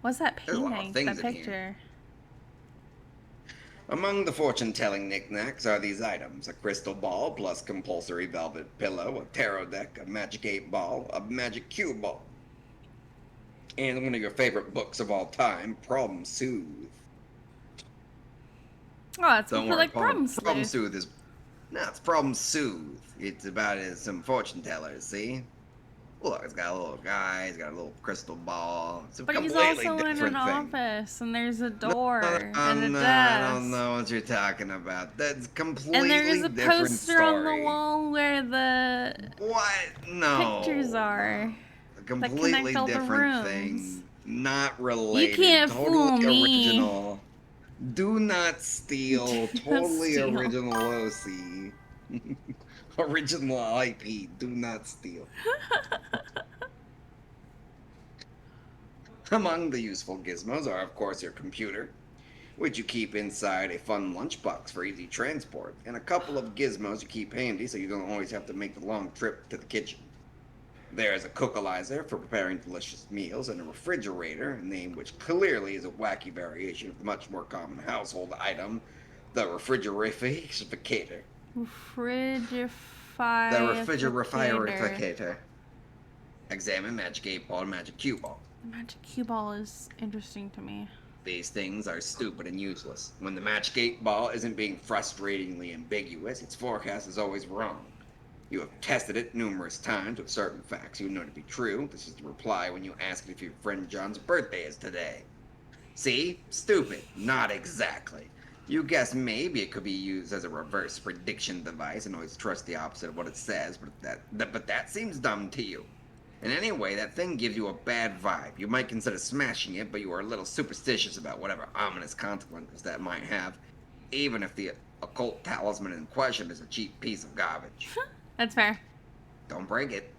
What's that painting? That picture. Among the fortune-telling knickknacks are these items: a crystal ball plus compulsory velvet pillow, a tarot deck, a magic 8 ball, a magic cue ball, and one of your favorite books of all time, Problem Soothe. Oh, it's like Problem Soothe. Problem Soothe is... No, it's Problem Soothe. It's about some fortune tellers, see? Look, it's got a little guy, he's got a little crystal ball. It's a but he's completely also in an thing. office, and there's a door, and a desk. I don't know what you're talking about. That's completely and there is a different poster story. on the wall where the No. pictures are. A completely different thing. Not related. You can't totally fool me. Original. Do not steal. Totally steal. Original OC. Original IP. Do not steal. Among the useful gizmos are, of course, your computer, which you keep inside a fun lunchbox for easy transport, and a couple of gizmos you keep handy so you don't always have to make the long trip to the kitchen. There is a cookalizer for preparing delicious meals, and a refrigerator, a name which clearly is a wacky variation of the much more common household item, the refrigerificator. Refrigerificator. Examine Magic 8 Ball and Magic Cue Ball. The magic cue ball is interesting to me. These things are stupid and useless. When the Magic 8 Ball isn't being frustratingly ambiguous, its forecast is always wrong. You have tested it numerous times with certain facts you know to be true. This is the reply when you ask if your friend John's birthday is today. See? Stupid. Not exactly. You guess maybe it could be used as a reverse prediction device and always trust the opposite of what it says, but that seems dumb to you. And anyway, that thing gives you a bad vibe. You might consider smashing it, but you are a little superstitious about whatever ominous consequences that might have, even if the occult talisman in question is a cheap piece of garbage. That's fair. Don't break it.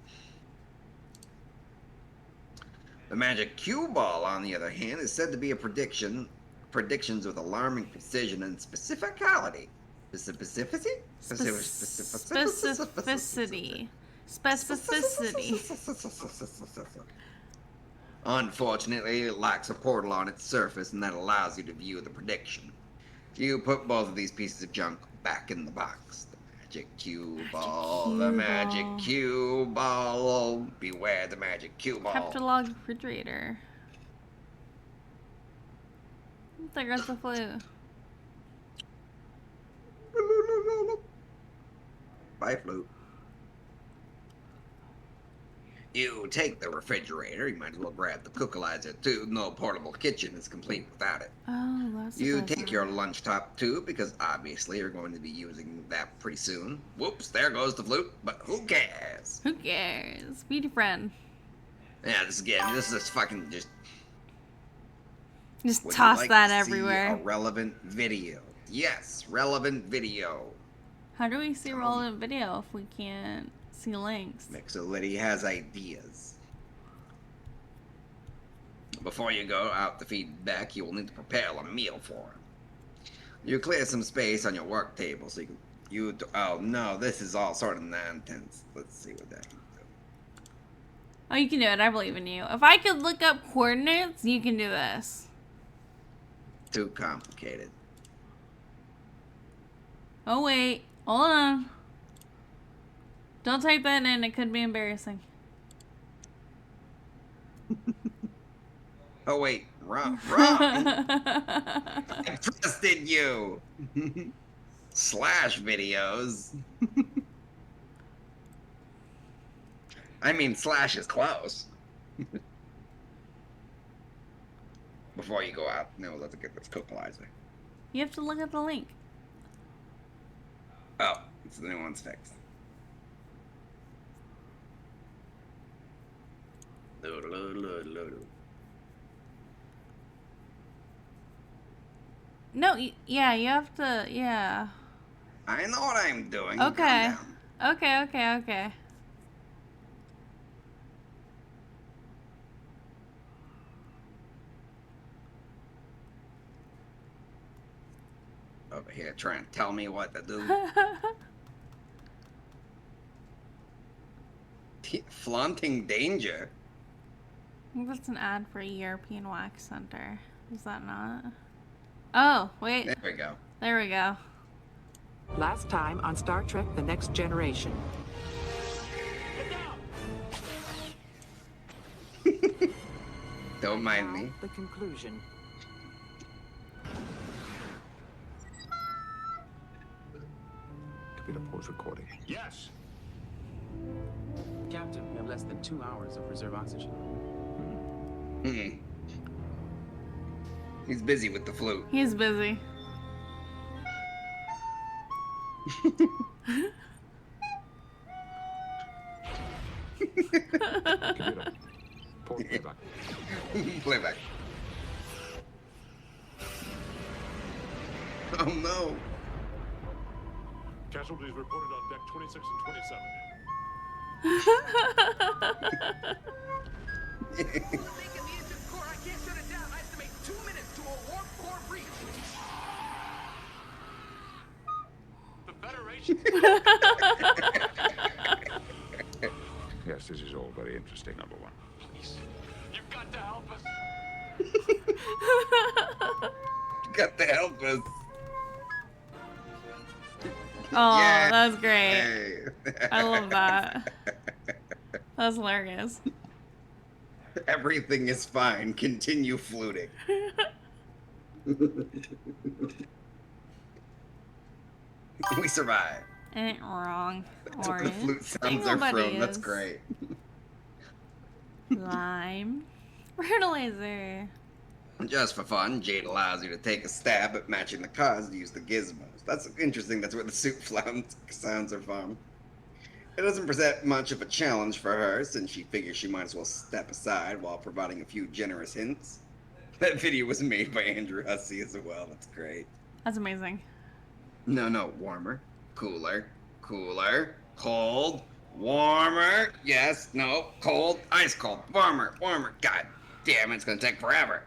The magic cue ball, on the other hand, is said to be a predictions with alarming precision and specificality. Specificity? Specificity. Unfortunately, it lacks a portal on its surface, and that allows you to view the prediction. You put both of these pieces of junk back in the box. The magic cue ball, the magic cue ball. Beware the magic cue ball. Captolog refrigerator. There goes the flute. Bye, flute. You take the refrigerator, you might as well grab the cookalizer too. No portable kitchen is complete without it. Oh, that's You take your lunch top too, because obviously you're going to be using that pretty soon. Whoops, there goes the flute, but who cares? Who cares? Be your friend. Yeah, this is fucking just... Just Would you toss like that to see everywhere. a relevant video? Yes, relevant video. How do we see relevant video if we can't see links? Mixolydi has ideas. Before you go out to feed Beck, you will need to prepare a meal for him. You clear some space on your work table so oh no, this is all sort of nonsense. Let's see what that can do. Oh, you can do it. I believe in you. If I could look up coordinates, you can do this. Too complicated. Oh, wait. Hold on. Don't type that in. It could be embarrassing. Oh wait, wrong. I trusted you. Slash videos. I mean, slash is close. Before you go out, no, let's get this cookalizer. You have to look at the link. Oh, it's the new one's fixed. No, yeah, you have to, yeah. I know what I'm doing. Okay. Calm down. Okay. Over here trying to tell me what to do. Flaunting danger. I think that's an ad for a European wax center. Is that not? Oh, wait. There we go. There we go. Last time on Star Trek: The Next Generation. Don't mind me. The conclusion. Computer pause recording. Yes. Captain, we have less than 2 hours of reserve oxygen. He's busy with the flute. He's busy. Computer. Pause playback. Playback. Oh no. Casualties reported on deck 26 and 27. The Federation. Yes, this is all very interesting, number one. Please, you've got to help us. Got to help us. Oh, Yeah. that was great. Hey. I love that. That's hilarious. Everything is fine. Continue fluting. We survive. Ain't wrong. That's where the Orange. flute sounds are Nobody from. That's is. great. Lime. Fertilizer. Just for fun, Jade allows you to take a stab at matching the cars to use the gizmos. That's interesting. That's where the soup sounds are from. It doesn't present much of a challenge for her, since she figures she might as well step aside while providing a few generous hints. That video was made by Andrew Hussey as well. That's great. That's amazing. No, warmer, cooler, cold, warmer. Yes, no, cold, ice cold, warmer. God damn it, it's gonna take forever.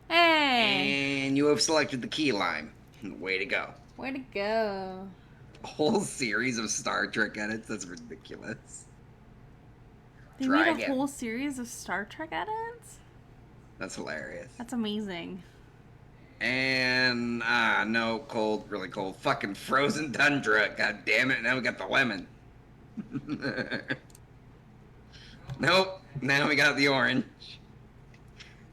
Hey! And you have selected the key lime. Way to go. Way to go. A whole series of Star Trek edits? That's ridiculous. They Try made a again. whole series of Star Trek edits? That's hilarious. That's amazing. And, no, cold, really cold. Fucking frozen tundra. God damn it, now we got the lemon. Nope, now we got the orange.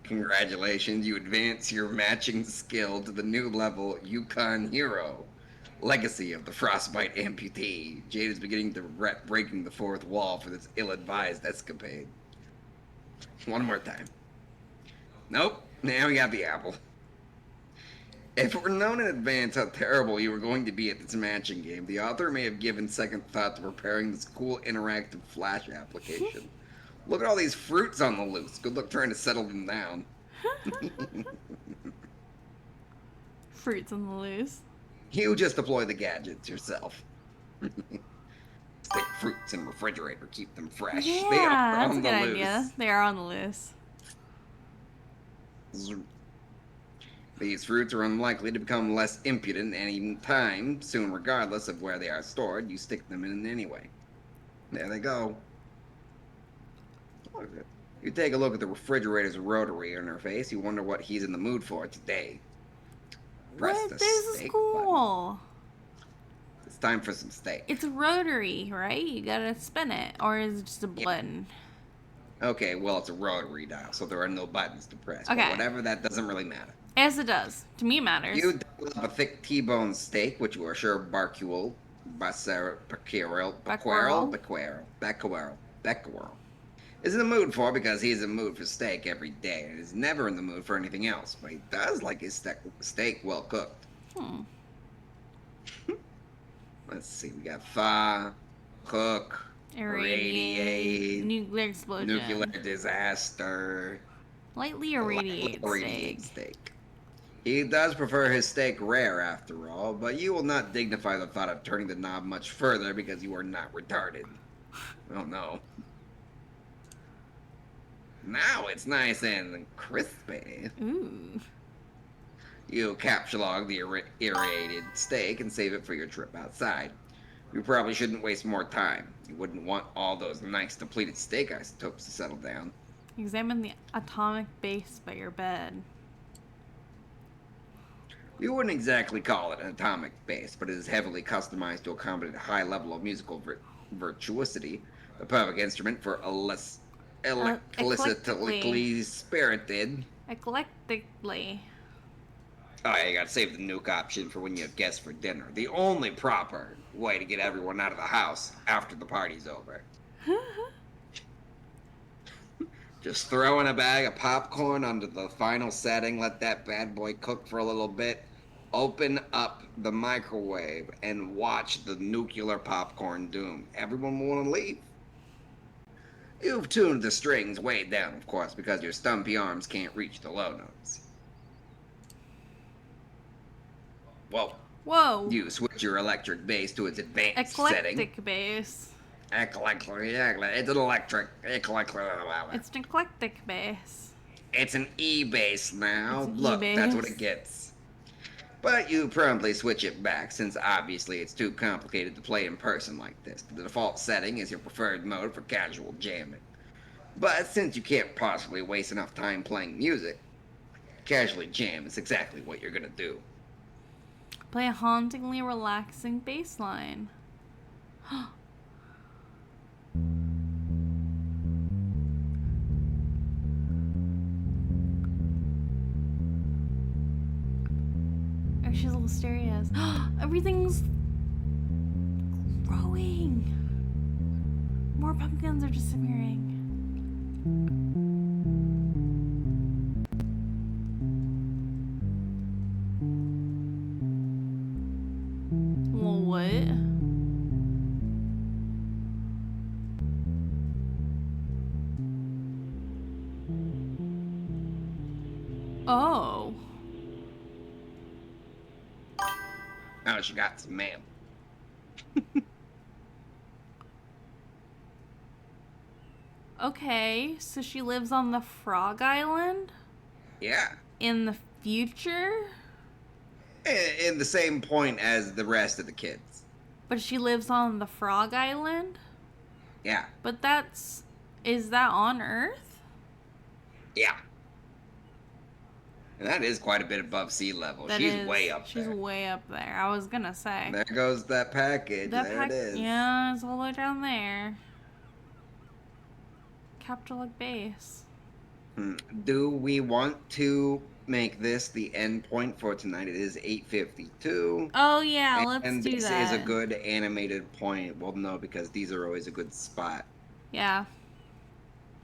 Congratulations, you advance your matching skill to the new level Yukon Hero. Legacy of the Frostbite Amputee. Jade is beginning to regret breaking the fourth wall for this ill-advised escapade. One more time. Nope, now we got the apple. If it were known in advance how terrible you were going to be at this matching game, the author may have given second thought to preparing this cool interactive Flash application. Look at all these fruits on the loose. Good luck trying to settle them down. Fruits on the loose. You just deploy the gadgets yourself. Stick fruits in refrigerator, keep them fresh. Yeah, They are that's on a the good loose. idea. They are on the loose. These fruits are unlikely to become less impudent any time soon, regardless of where they are stored. You stick them in anyway. There they go. Look at it. You take a look at the refrigerator's rotary interface. You wonder what he's in the mood for today. Press What? the This is steak cool. button. It's time for some steak. It's rotary, right? You gotta spin it. Or is it just a Yep. button? Okay, well, it's a rotary dial, so there are no buttons to press. Okay. But whatever, that doesn't really matter. Yes, it does. To me, it matters. You double up a thick T-bone steak, which you are sure Barcuel, Becquerel is in the mood for, because he's in the mood for steak every day and is never in the mood for anything else. But he does like his steak well cooked. Let's see, we got thaw, cook, Irradiate. Nuclear explosion. nuclear disaster, Lightly irradiate irradiate steak. steak. He does prefer his steak rare, after all, but you will not dignify the thought of turning the knob much further because you are not retarded. Oh no. Now it's nice and crispy. Ooh. You capsulog the irradiated steak and save it for your trip outside. You probably shouldn't waste more time. You wouldn't want all those nice depleted steak isotopes to settle down. Examine the atomic base by your bed. You wouldn't exactly call it an atomic base, but it is heavily customized to accommodate a high level of musical virtuosity, the perfect instrument for illicitly spirited. Eclectically. Oh, yeah, you gotta save the nuke option for when you have guests for dinner. The only proper way to get everyone out of the house after the party's over. Just throw in a bag of popcorn under the final setting, let that bad boy cook for a little bit, open up the microwave, and watch the nuclear popcorn doom. Everyone will want to leave. You've tuned the strings way down, of course, because your stumpy arms can't reach the low notes. Whoa. Whoa. You switch your electric bass to its advanced Eclectic setting. base. It's an electric. It's an eclectic base. It's an E bass now. It's an Look, that's what E-bass. it gets. But you promptly switch it back, since obviously it's too complicated to play in person like this. The default setting is your preferred mode for casual jamming. But since you can't possibly waste enough time playing music, casually jam is exactly what you're gonna do. Play a hauntingly relaxing bass line. Oh, she's a little stereos. Everything's growing. More pumpkins are disappearing. Well, what? Oh. Oh, she got some mail. Okay, so she lives on the Frog Island Yeah. in the future? In the same point as the rest of the kids. But she lives on the Frog Island? Yeah. But is that on Earth? Yeah. And that is quite a bit above sea level. She's way up there. She's way up there. I was gonna say. There goes that package. There it is. Yeah, it's all the way down there. Capital base. Do we want to make this the end point for tonight? It is 8:52. Oh yeah, let's and do this that. is a good animated point. Well, no, because these are always a good spot. Yeah.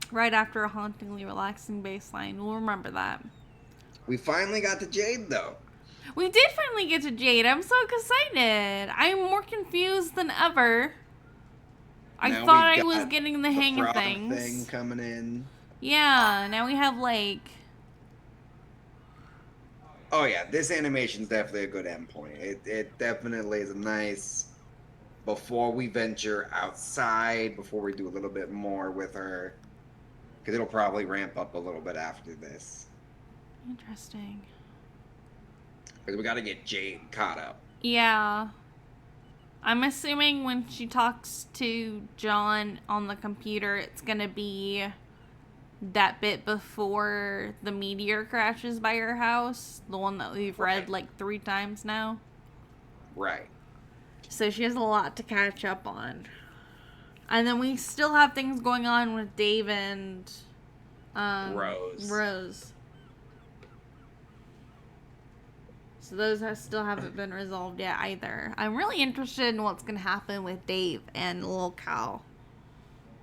Right after a hauntingly relaxing baseline. We'll remember that. We finally got to Jade, though. We did finally get to Jade. I'm so excited. I'm more confused than ever. I Now thought we've I was got getting the hang of frog things. thing coming in. Yeah, now we have like... Oh yeah, this animation's definitely a good endpoint. It definitely is a nice... Before we venture outside, before we do a little bit more with her. Because it'll probably ramp up a little bit after this. Interesting. Because we got to get Jade caught up. Yeah. I'm assuming when she talks to John on the computer, it's going to be that bit before the meteor crashes by her house. The one that we've read like 3 times now. Right. So she has a lot to catch up on. And then we still have things going on with Dave and Rose. So those still haven't been resolved yet either. I'm really interested in what's going to happen with Dave and Lil Cal.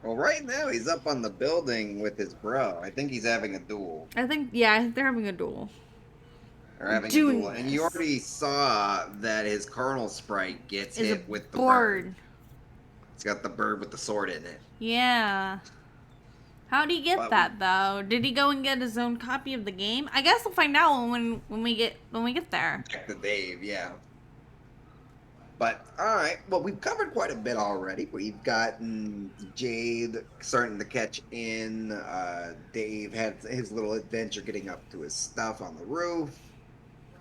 Well, right now he's up on the building with his bro. I think he's having a duel. I think, yeah, they're having a duel. They're having a duel. And you already saw that his Colonel sprite gets hit with the bird. It's got the bird with the sword in it. Yeah. How'd he get that though? Did he go and get his own copy of the game? I guess we'll find out when we get there. Back to Dave, yeah. But all right, well we've covered quite a bit already. We've gotten Jade starting to catch in. Dave had his little adventure getting up to his stuff on the roof.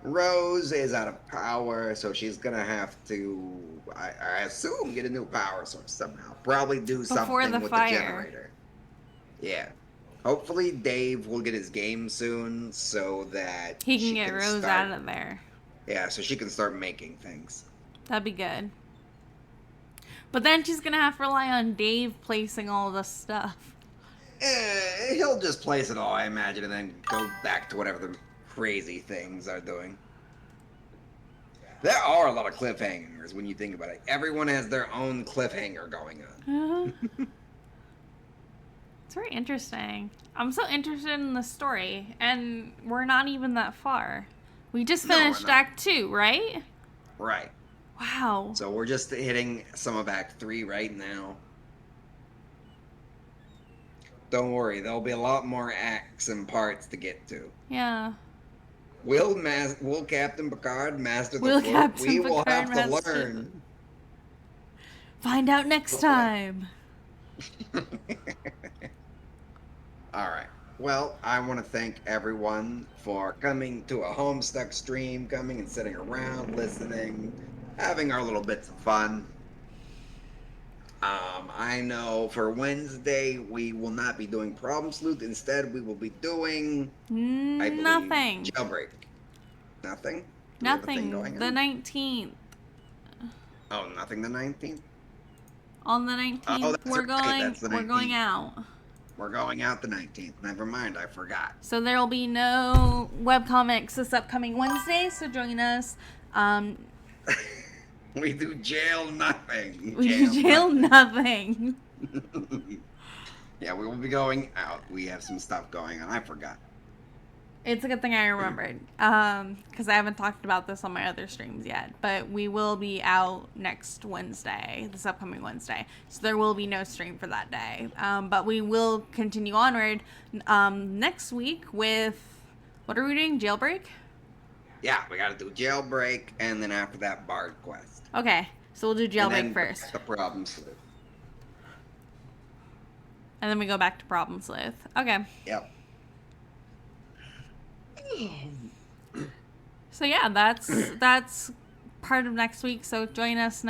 Rose is out of power, so she's gonna have to, I assume, get a new power source somehow. Probably do something with the generator. Yeah. Hopefully Dave will get his game soon so that he can get Rose out of there. Yeah, so she can start making things. That'd be good. But then she's gonna have to rely on Dave placing all the stuff. He'll just place it all, I imagine, and then go back to whatever the crazy things are doing. There are a lot of cliffhangers when you think about it. Everyone has their own cliffhanger going on. It's very interesting. I'm so interested in the story, and we're not even that far. We just finished Act 2, right? Right. Wow. So we're just hitting some of Act 3 right now. Don't worry, there'll be a lot more acts and parts to get to. Yeah. Will Captain Picard master the float? We will have to learn. Find out next time. All right. Well, I want to thank everyone for coming to a Homestuck stream, coming and sitting around, listening, having our little bits of fun. I know for Wednesday we will not be doing Problem Sleuth. Instead, we will be doing nothing. Jailbreak. Nothing. Nothing. The 19th. Oh, nothing. The 19th. On the 19th, we're going out. We're going out the 19th. Never mind, I forgot. So there will be no webcomics this upcoming Wednesday, so join us. We do jail nothing. We jail nothing. Yeah, we will be going out. We have some stuff going on. I forgot. It's a good thing I remembered, because I haven't talked about this on my other streams yet. But we will be out next Wednesday, this upcoming Wednesday. So there will be no stream for that day. But we will continue onward next week with, what are we doing? Jailbreak? Yeah, we gotta do jailbreak, and then after that, Bard Quest. Okay, so we'll do And jailbreak then first. The problem sleuth. And then we go back to Problem Sleuth. Okay. Yep. So yeah, that's part of next week. So join us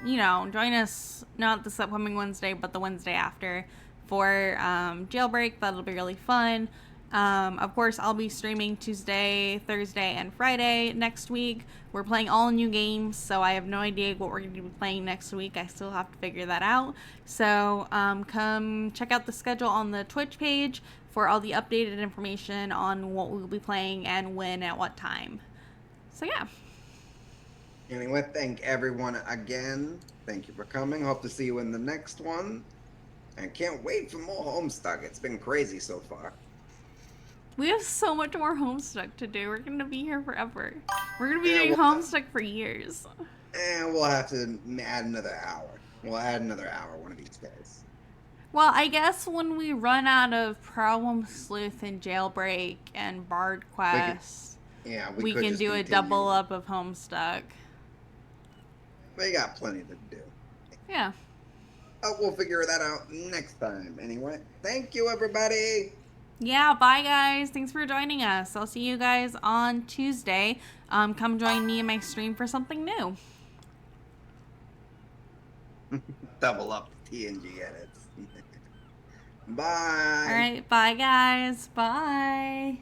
join us not this upcoming Wednesday, but the Wednesday after for Jailbreak. That'll be really fun. Of course, I'll be streaming Tuesday, Thursday, and Friday next week. We're playing all new games, so I have no idea what we're going to be playing next week. I still have to figure that out. So come check out the schedule on the Twitch page for all the updated information on what we'll be playing and when at what time. So yeah. Anyway, thank everyone again. Thank you for coming. Hope to see you in the next one. And can't wait for more Homestuck. It's been crazy so far. We have so much more Homestuck to do. We're going to be here forever. We're going to be doing we'll- Homestuck for years. And we'll have to add another hour. We'll add another hour one of these days. Well, I guess when we run out of Problem Sleuth and Jailbreak and Bard Quest, we could can just do a continue. double up of Homestuck. We got plenty to do. Yeah. Oh, we'll figure that out next time. Anyway, thank you, everybody. Yeah, bye guys. Thanks for joining us. I'll see you guys on Tuesday. Come join me in my stream for something new. Double up the TNG edits. Bye. All right, bye guys. Bye.